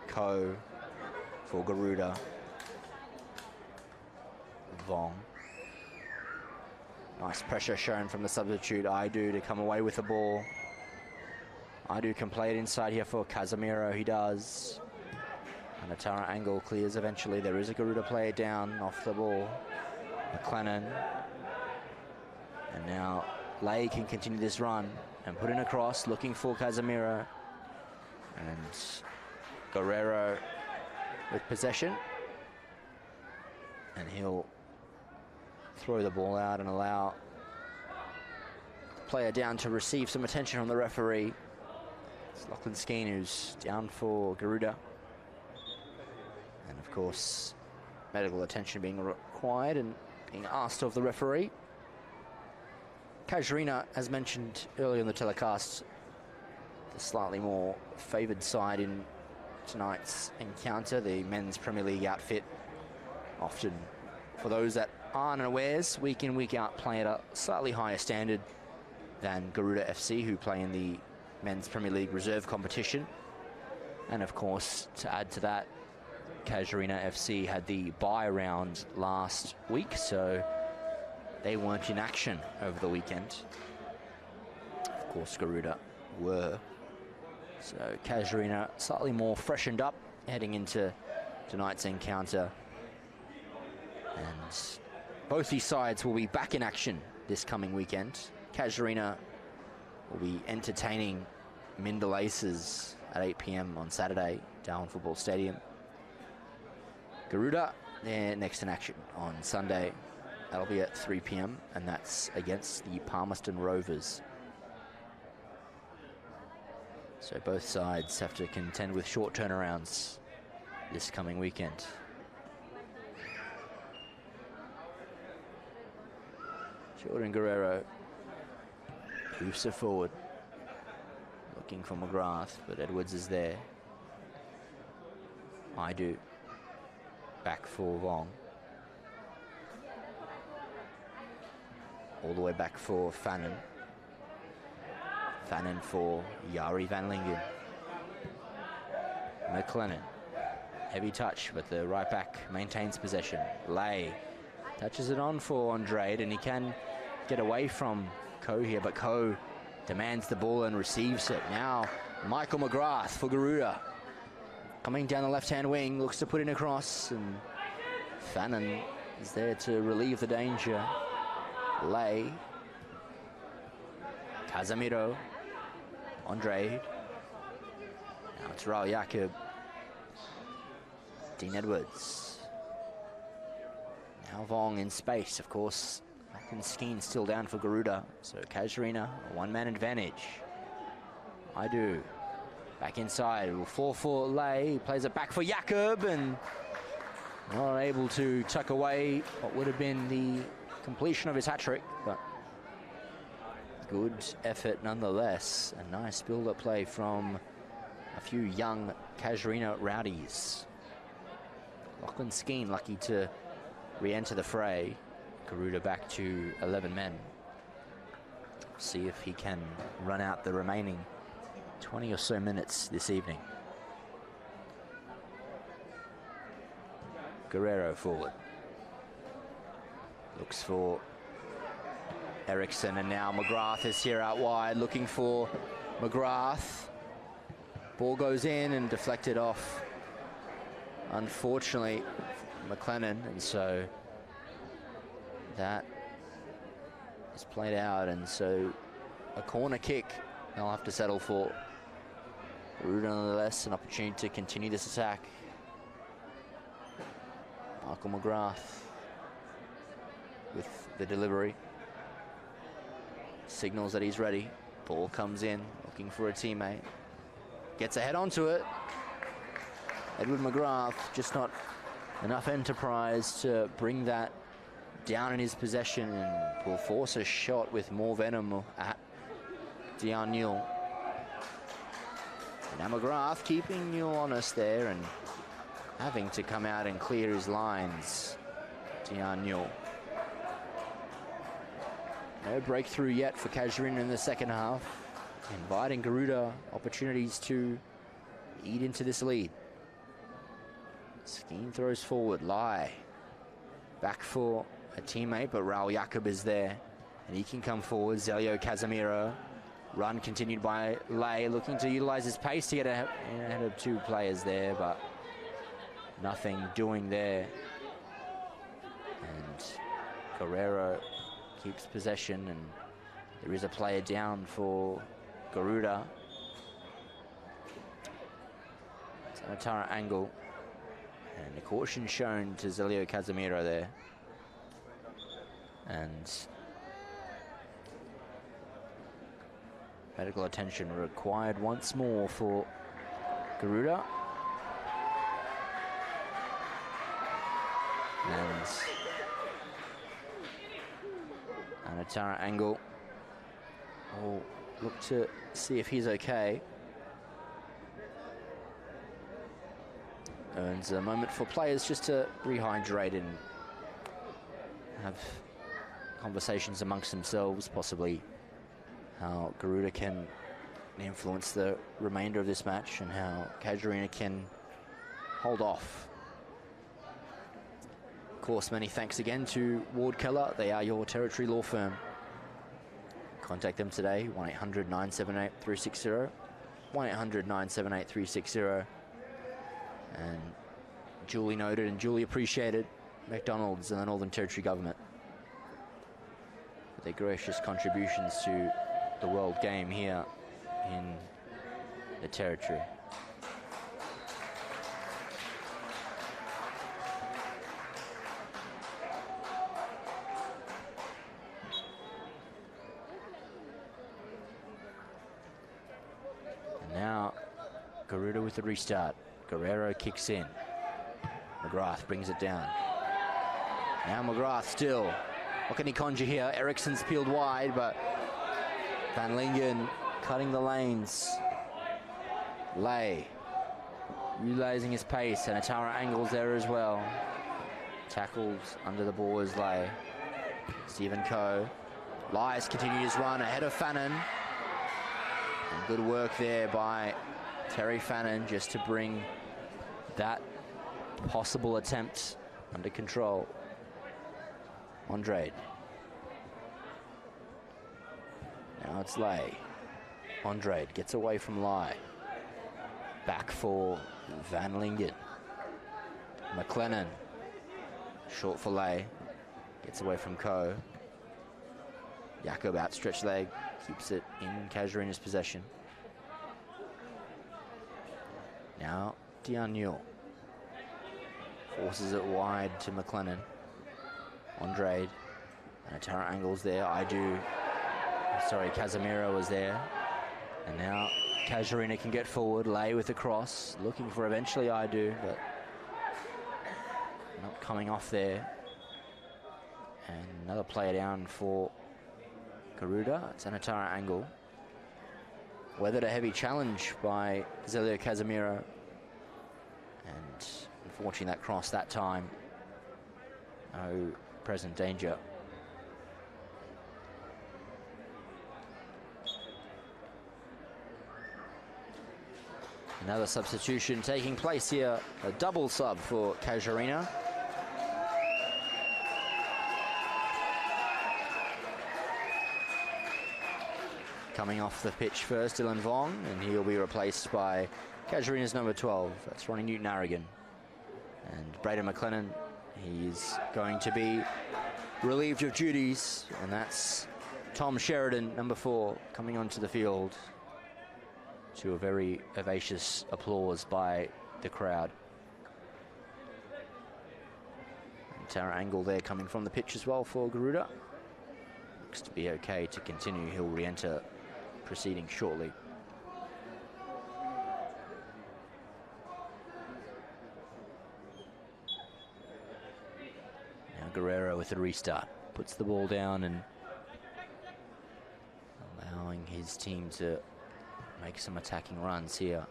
Ko for Garuda. Vong. Nice pressure shown from the substitute Aidu to come away with the ball. Aidu can play it inside here for Casemiro. He does. Anatara Angle clears eventually. There is a Garuda player down off the ball. McLennan. And now Lay can continue this run and put in a cross, looking for Casemiro. And Guerrero with possession. And he'll throw the ball out and allow the player down to receive some attention from the referee. It's Lachlan Skeen who's down for Garuda. And of course, medical attention being required and being asked of the referee. CASUARINA, as mentioned earlier in the telecast, the slightly more favoured side in tonight's encounter, the men's Premier League outfit. Often, for those that aren't awares, week in, week out, play at a slightly higher standard than Garuda FC, who play in the men's Premier League reserve competition. And of course, to add to that, CASUARINA FC had the bye round last week, so they weren't in action over the weekend. Of course, Garuda were. So CASUARINA slightly more freshened up heading into tonight's encounter. And both these sides will be back in action this coming weekend. CASUARINA will be entertaining Mindel Aces at 8 p.m. on Saturday, Darwin Football Stadium. Garuda, they're next in action on Sunday. That'll be at 3 p.m. and that's against the Palmerston Rovers. So both sides have to contend with short turnarounds this coming weekend. Jordan Guerrero moves it forward, looking for McGrath, but Edwards is there. Aidu back for Vong. All the way back for Fannin. Fannin for Jari van Lingen. McLennan. Heavy touch, but the right back maintains possession. Lay touches it on for Andrade, and he can get away from Ko here, but Ko demands the ball and receives it. Now, Michael McGrath for Garuda. Coming down the left-hand wing, looks to put in a cross, and Fannin is there to relieve the danger. Lay. Casemiro. Andre. Now it's Raul Jakob. Dean Edwards. Now Vong in space, of course. Lachlan Skeen still down for Garuda. So CASUARINA, a one-man advantage. Aidu. Back inside. Will fall for Lay. He plays it back for Jakob and not able to tuck away what would have been the completion of his hat-trick, but good effort nonetheless. A nice build-up play from a few young CASUARINA rowdies. Lachlan Skeen lucky to re-enter the fray. Garuda back to 11 men. See if he can run out the remaining 20 or so minutes this evening. Guerrero forward. Looks for Eriksson, and now McGrath is here out wide, looking for McGrath. Ball goes in and deflected off, unfortunately, McLennan, and so that is played out, and so a corner kick they'll have to settle for. Garuda nonetheless, an opportunity to continue this attack. Michael McGrath with the delivery. Signals that he's ready. Ball comes in, looking for a teammate. Gets a head onto it. Edward McGrath, just not enough enterprise to bring that down in his possession, and will force a shot with more venom at Dion Newell. Now McGrath keeping Newell honest there and having to come out and clear his lines. Dion Newell. No breakthrough yet for CASUARINA in the second half, inviting Garuda opportunities to eat into this lead. Skeen throws forward, Lai back for a teammate, but Raul Jakob is there and he can come forward. Zelio Casemiro, run continued by Lai, looking to utilize his pace to get ahead of two players there, but nothing doing there. And Guerrero keeps possession, and there is a player down for Garuda. Sanatara angle, and a caution shown to Zelio Casemiro there. And medical attention required once more for Garuda. And Anatara Angle will look to see if he's okay. Earns a moment for players just to rehydrate and have conversations amongst themselves, possibly how Garuda can influence the remainder of this match and how CASUARINA can hold off. Of course, many thanks again to Ward Keller. They are your territory law firm. Contact them today, 1-800-978-360, 1-800-978-360. And duly noted and duly appreciated McDonald's and the Northern Territory Government for their gracious contributions to the world game here in the territory. And now Garuda with the restart. Guerrero kicks in. McGrath brings it down. Now McGrath still. What can he conjure here? Eriksson's peeled wide, but Van Lingen cutting the lanes. Lay utilizing his pace, and Atara angles there as well. Tackles under the ball is Lay. Stephen Coe. Lyes continued his run ahead of Fannin. And good work there by Terry Fannin just to bring that possible attempt under control. Andrade. Now it's Lay. Andrade gets away from Lai. Back for Van Lingen. McLennan. Short for Lay. Gets away from Coe. Jakob outstretched leg. Keeps it in CASUARINA's possession. Now Dion Newell. Forces it wide to McLennan. Andrade. And Atara angles there. Casemiro was there. And now CASUARINA can get forward. Lay with the cross. Looking for eventually Idu, but not coming off there. And another player down for Garuda. It's an Atara angle. Weathered a heavy challenge by Zelio Casemiro. And unfortunately that cross that time. No present danger. Another substitution taking place here. A double sub for CASUARINA. Coming off the pitch first, Dylan Vong, and he'll be replaced by Casuarina's number 12. That's Ronnie Newton-Harrigan. And Braden McLennan, he's going to be relieved of duties, and that's Tom Sheridan, number 4, coming onto the field to a very vivacious applause by the crowd. And Tara Angle there coming from the pitch as well for Garuda. Looks to be okay to continue. He'll re-enter proceeding shortly. Now Guerrero with a restart. Puts the ball down and allowing his team to make some attacking runs here.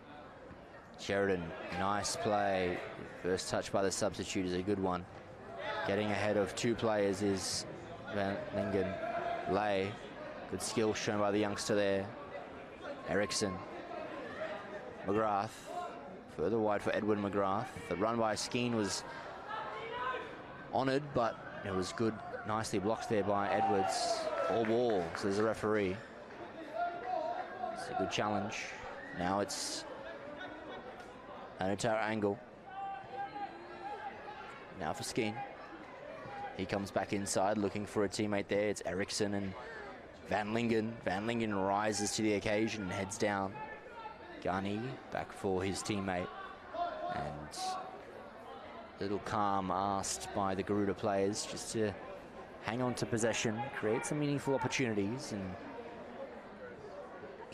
Sheridan, nice play. First touch by the substitute is a good one. Getting ahead of 2 players is Van Lingen. Lay, good skill shown by the youngster there. Eriksson. McGrath, further wide for Edwin McGrath. The run by Skeen was honoured, but it was good, nicely blocked there by Edwards. All ball, says the referee. It's a good challenge. Now it's Anatara Angle. Now for Skeen. He comes back inside looking for a teammate there. It's Eriksson and Van Lingen. Van Lingen rises to the occasion and heads down. Gunny back for his teammate. And a little calm asked by the Garuda players just to hang on to possession, create some meaningful opportunities and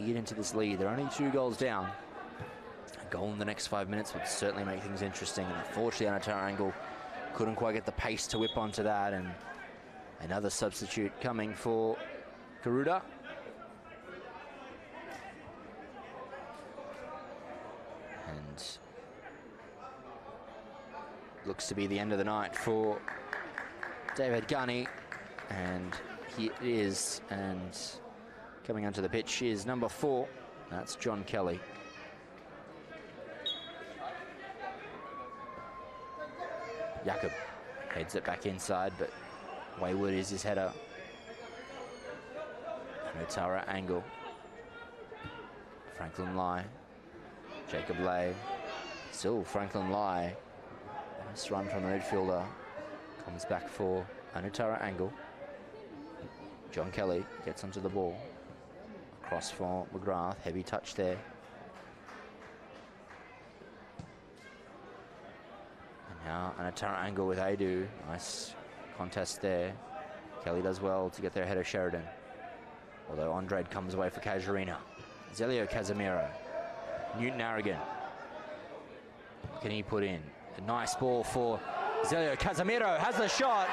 get into this lead. They're only 2 goals down. A goal in the next 5 minutes would certainly make things interesting. And unfortunately, Anatara Angle couldn't quite get the pace to whip onto that, and another substitute coming for Garuda. And looks to be the end of the night for David Gunny, and he is, and coming onto the pitch is number 4, that's John Kelly. Jakob heads it back inside, but wayward is his header. Anatara Angle. Franklin Lai. Jacob Lay. Still Franklin Lai. Nice run from the midfielder. Comes back for Anatara Angle. John Kelly gets onto the ball. Across for McGrath. Heavy touch there. Now Anatara Angle with Adu. Nice contest there. Kelly does well to get there ahead of Sheridan. Although Andrade comes away for Casuarina. Zelio Casemiro. Newton-Harrigan. What can he put in? A nice ball for Zelio Casemiro. Has the shot.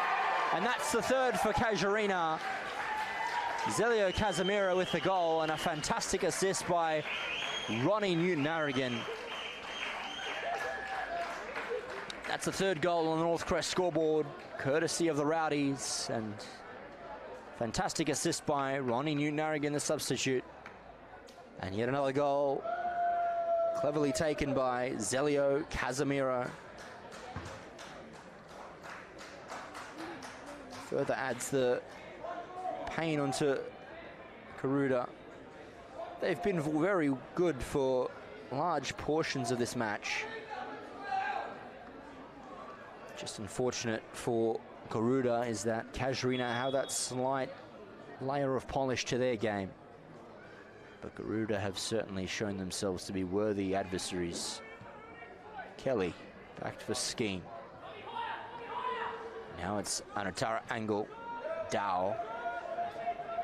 And that's the 3rd for Casuarina. Zelio Casemiro with the goal. And a fantastic assist by Ronnie Newton-Harrigan. That's the 3rd goal on the North Crest scoreboard, courtesy of the Rowdies, and fantastic assist by Ronnie Newton-Harrigan, the substitute. And yet another goal, cleverly taken by Zelio Casemiro. Further adds the pain onto Garuda. They've been very good for large portions of this match. Just unfortunate for Garuda is that Casuarina have that slight layer of polish to their game. But Garuda have certainly shown themselves to be worthy adversaries. Kelly back for Skeen. Now it's Anatara Angle. Dow.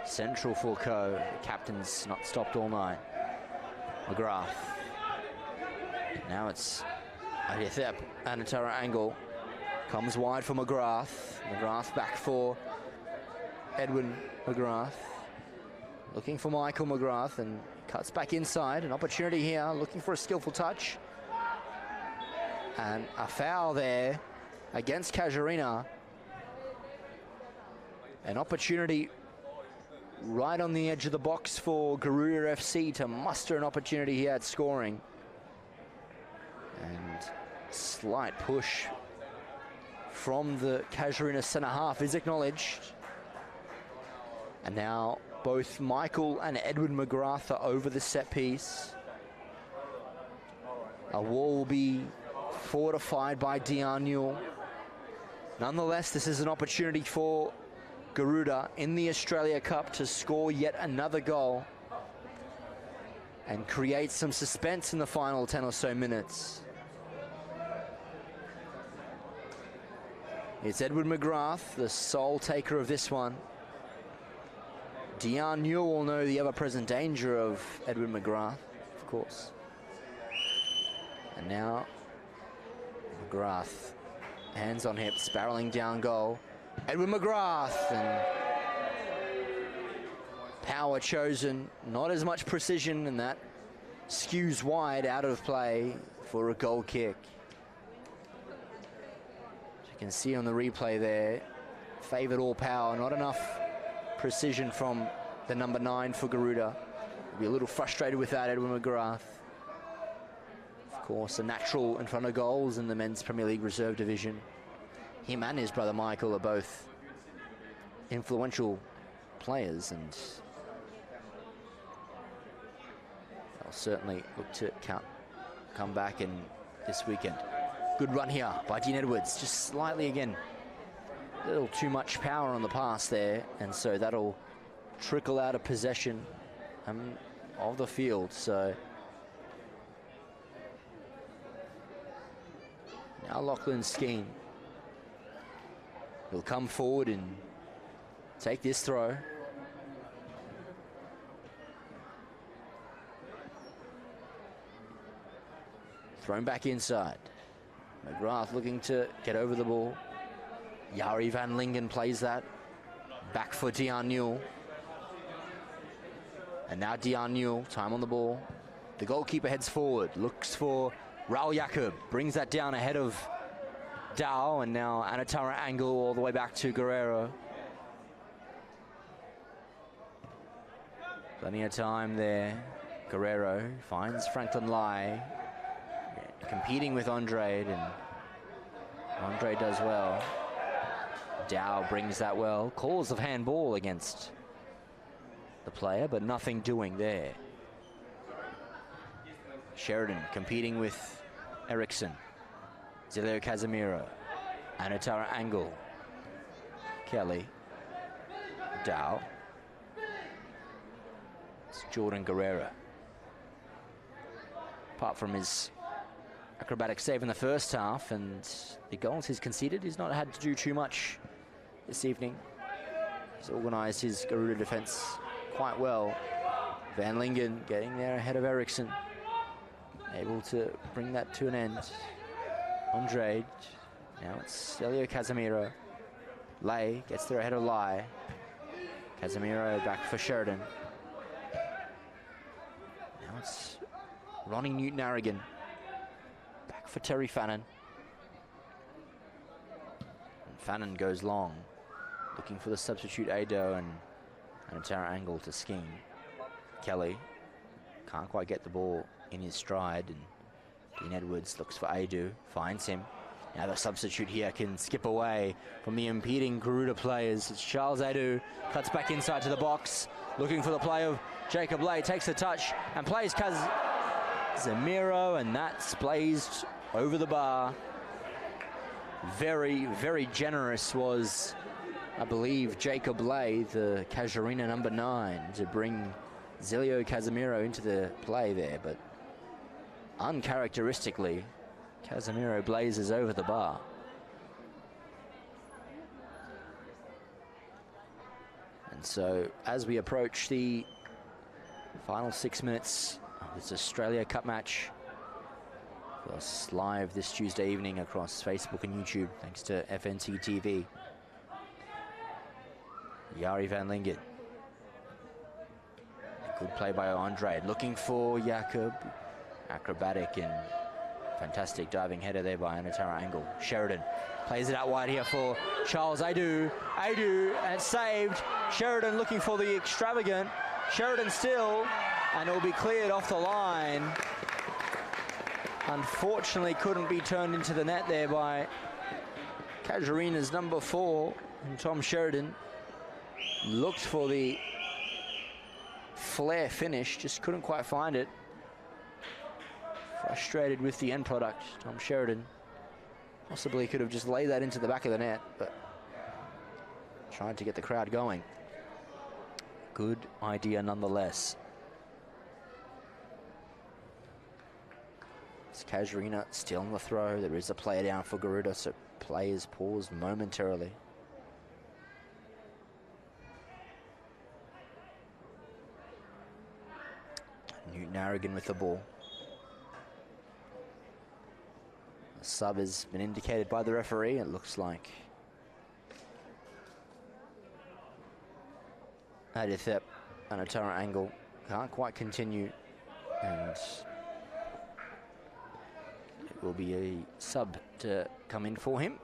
Central for Co. The captain's not stopped all night. McGrath. Now it's Anatara Angle. Comes wide for McGrath. McGrath back for Edwin McGrath. Looking for Michael McGrath and cuts back inside. An opportunity here, looking for a skillful touch. And a foul there against Casuarina. An opportunity right on the edge of the box for Garuda FC to muster an opportunity here at scoring. And slight push from the Casuarina centre half is acknowledged. And now Both Michael and Edwin McGrath are over the set piece. A wall will be fortified by Dion Newell. Nonetheless, this is an opportunity for Garuda in the Australia Cup to score yet another goal and create some suspense in the final 10 or so minutes. It's Edwin McGrath, the sole taker of this one. Dion Newell will know the ever-present danger of Edwin McGrath, of course. And now McGrath, hands on hips, barreling down goal. Edwin McGrath, and power chosen, not as much precision, and that skews wide out of play for a goal kick. As you can see on the replay there, favoured all power, not enough precision from the number 9 for Garuda. He'll be a little frustrated with that, Edwin McGrath. Of course, a natural in front of goals in the Men's Premier League Reserve Division. Him and his brother Michael are both influential players, and they'll certainly look to come back in this weekend. Good run here by Dean Edwards, just slightly again. A little too much power on the pass there, and so that'll trickle out of possession of the field. So now Lachlan Skeen will come forward and take this throw. Thrown back inside. McGrath looking to get over the ball. Jari van Lingen plays that. Back for Dion Newell. And now Dion Newell, time on the ball. The goalkeeper heads forward, looks for Raul Jakob, brings that down ahead of Dow, and now Anatara Angle all the way back to Guerrero. Plenty of time there. Guerrero finds Franklin Lai, competing with Andre, and Andre does well. Dow brings that well. Calls of handball against the player, but nothing doing there. Sheridan competing with Eriksson. Zilio Casemiro. Anatara Angle. Kelly. Dow. It's Jordan Guerrero. Apart from his acrobatic save in the first half and the goals he's conceded, he's not had to do too much this evening. He's organised his Garuda defence quite well. Van Lingen getting there ahead of Eriksson, able to bring that to an end. Andre, now it's Celio Casemiro. Lay gets there ahead of Lai. Casemiro back for Sheridan. Now it's Ronnie Newton-Arrigan. Back for Terry Fannin. And Fannin goes long, looking for the substitute Ado and Anatara Angle to Skeen. Kelly can't quite get the ball in his stride, and Dean Edwards looks for Ado, finds him. Now the substitute here can skip away from the impeding Garuda players. It's Charles Ado, cuts back inside to the box, looking for the play of Jacob Lay, takes the touch and plays Casemiro, and that's blazed over the bar. Very, very generous was, I believe, Jacob Lay, the Casuarina number 9, to bring Zilio Casemiro into the play there, but uncharacteristically, Casemiro blazes over the bar. And so, as we approach the final 6 minutes of this Australia Cup match, us live this Tuesday evening across Facebook and YouTube, thanks to FNT TV. Jari van Lingen. Good play by Andre, looking for Jakob. Acrobatic and fantastic diving header there by Anatara Angle. Sheridan plays it out wide here for Charles Adu. Adu, and it's saved. Sheridan looking for the extravagant. Sheridan still, and it will be cleared off the line. Unfortunately, couldn't be turned into the net there by Casuarina's number 4, and Tom Sheridan. Looked for the flare finish, just couldn't quite find it. Frustrated with the end product, Tom Sheridan. Possibly could have just laid that into the back of the net, but trying to get the crowd going. Good idea nonetheless. It's Casuarina still on the throw. There is a player down for Garuda, so players paused momentarily. Newton Aragon with the ball. A sub has been indicated by the referee. It looks like Adithep and a turret angle can't quite continue, and it will be a sub to come in for him.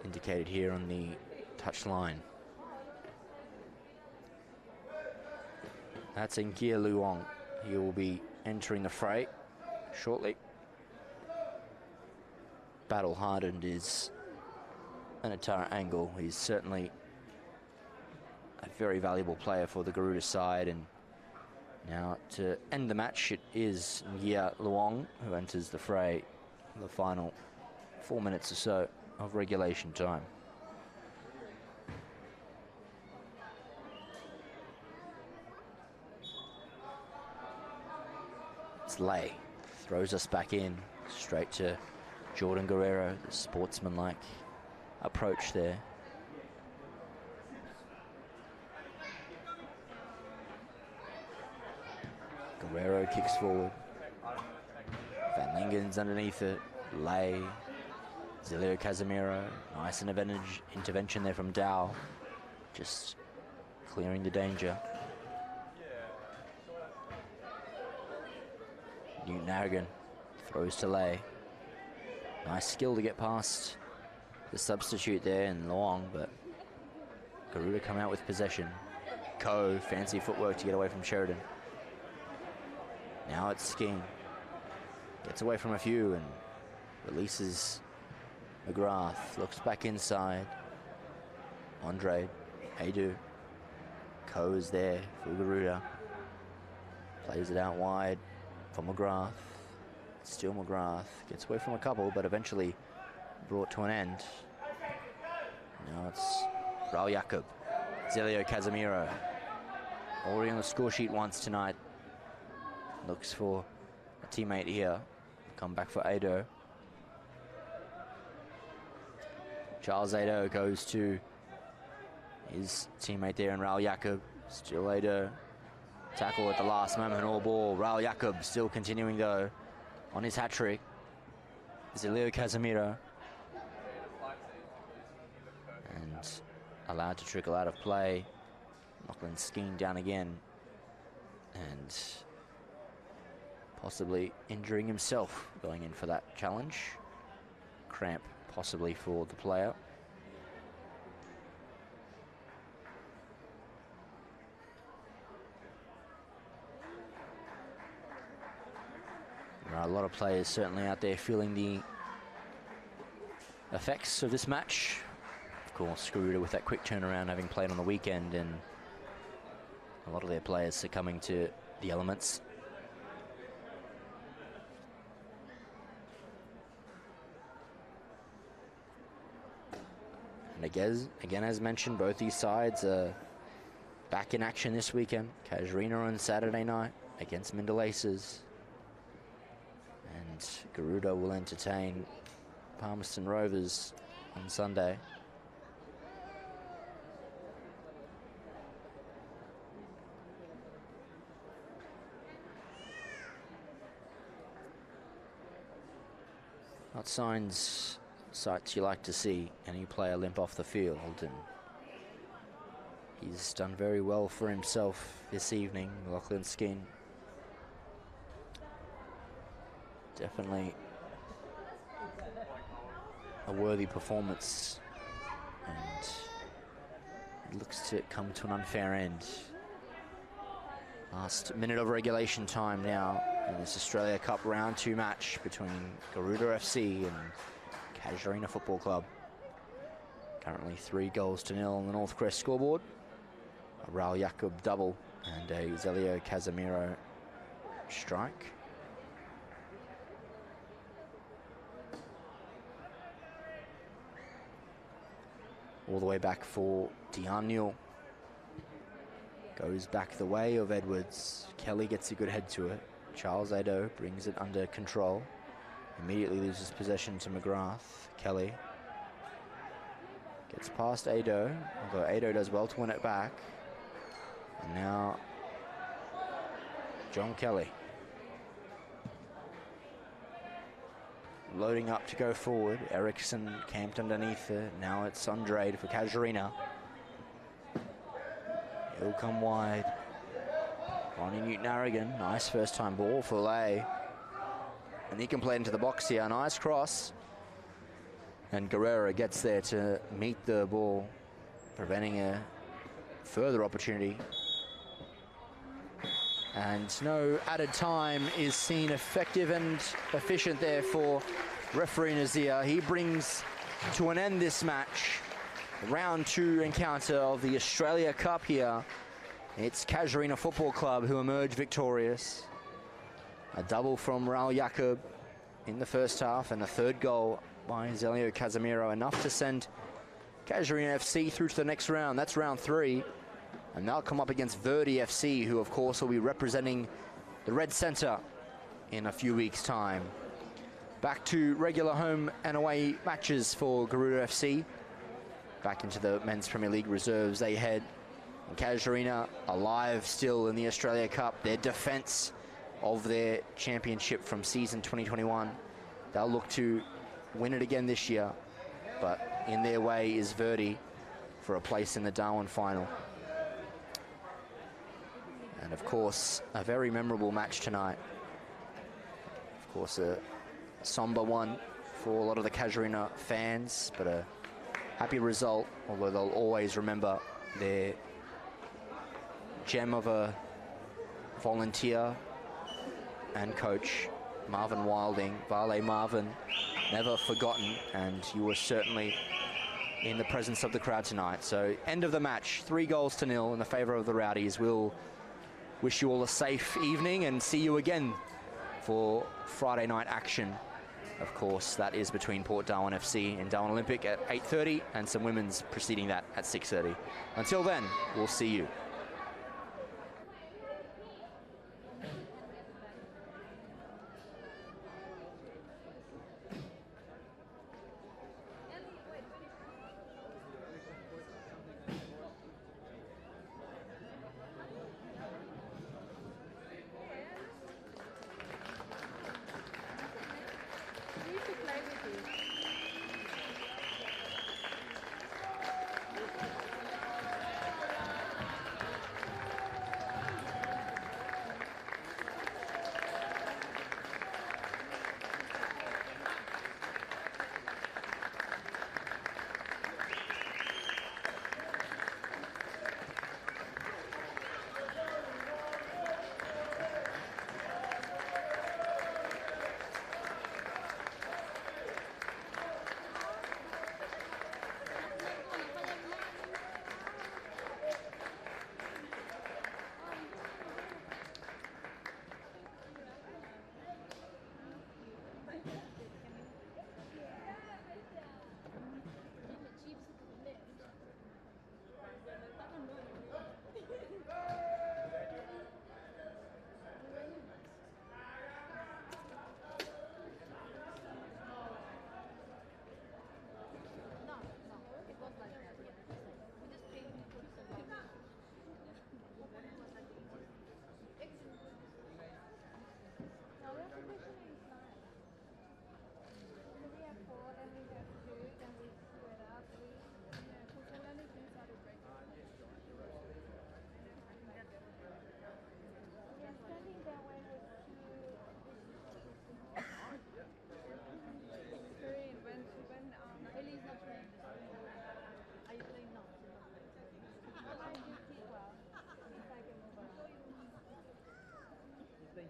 Indicated here on the touchline. That's Ngia Luong. He will be entering the fray shortly. Battle hardened is Anatara Angle. He's certainly a very valuable player for the Garuda side, and now to end the match it is Ngia Luong who enters the fray in the final 4 minutes or so of regulation time. It's Lay, throws us back in, straight to Jordan Guerrero, the sportsman-like approach there. Guerrero kicks forward. Van Lingen's underneath it. Lay, Zilio Casemiro, nice intervention there from Dow, just clearing the danger. Newton Aragon throws to Lay. Nice skill to get past the substitute there in Luong, but Garuda come out with possession. Ko, fancy footwork to get away from Sheridan. Now it's Skeen. Gets away from a few and releases McGrath. Looks back inside. Andre, Adu. Ko is there for Garuda. Plays it out wide for McGrath. Still McGrath. Gets away from a couple, but eventually brought to an end. Now it's Raul Jacob. Zelio Casemiro. Already on the score sheet once tonight. Looks for a teammate here. Come back for Ado. Charles Ado goes to his teammate there in Raul Jacob. Still Ado. Tackle at the last moment, all ball. Raul Jacob still continuing though on his hat-trick. Zelio Casemiro. And allowed to trickle out of play. Lachlan Skeen down again. And possibly injuring himself going in for that challenge. Cramp possibly for the player. There are a lot of players certainly out there feeling the effects of this match. Of course, Garuda with that quick turnaround having played on the weekend, and a lot of their players succumbing to the elements. And again, as mentioned, both these sides are back in action this weekend. Casuarina on Saturday night against Mindel Aces. And Garuda will entertain Palmerston Rovers on Sunday. Not sights you like to see any player limp off the field, and he's done very well for himself this evening, Lachlan Skeen. Definitely a worthy performance, and it looks to come to an unfair end. Last minute of regulation time now in this Australia Cup Round 2 match between Garuda FC and Casuarina Football Club. Currently 3-0 on the North Crest scoreboard A Raul Jacob double and a Zelio Casemiro strike. All the way back for Daniel. Goes back the way of Edwards. Kelly gets a good head to it. Charles Ado brings it under control. Immediately loses possession to McGrath. Kelly gets past Ado, although Ado does well to win it back. And now John Kelly loading up to go forward. Eriksson camped underneath it. Now it's Andrade for Casuarina. He'll come wide. Ronnie Newton-Harrigan, nice first time ball for Lay. And he can play into the box here, nice cross. And Guerrero gets there to meet the ball, preventing a further opportunity. And no added time is seen. Effective and efficient there for referee Nazir. He brings to an end this match. Round 2 encounter of the Australia Cup here. It's Casuarina Football Club who emerge victorious. A double from Raul Jacob in the first half, and a third goal by Zelio Casemiro, enough to send Casuarina FC through to the next round. That's round 3. And they'll come up against Verdi FC, who of course will be representing the Red Centre in a few weeks' time. Back to regular home and away matches for Garuda FC. Back into the Men's Premier League reserves they head. And Casuarina alive still in the Australia Cup. Their defence of their championship from season 2021. They'll look to win it again this year. But in their way is Verdi for a place in the Darwin final. And of course, a very memorable match tonight. Of course, a somber one for a lot of the Casuarina fans, but a happy result, although they'll always remember their gem of a volunteer and coach, Marvin Wilding. Vale Marvin, never forgotten, and you were certainly in the presence of the crowd tonight. So end of the match, 3-0 in the favour of the Rowdies. We'll wish you all a safe evening and see you again for Friday night action. Of course, that is between Port Darwin FC and Darwin Olympic at 8:30, and some women's preceding that at 6:30. Until then, we'll see you.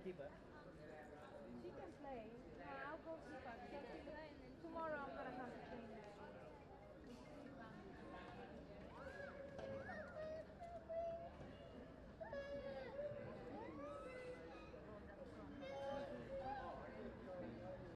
Keeper. She can play.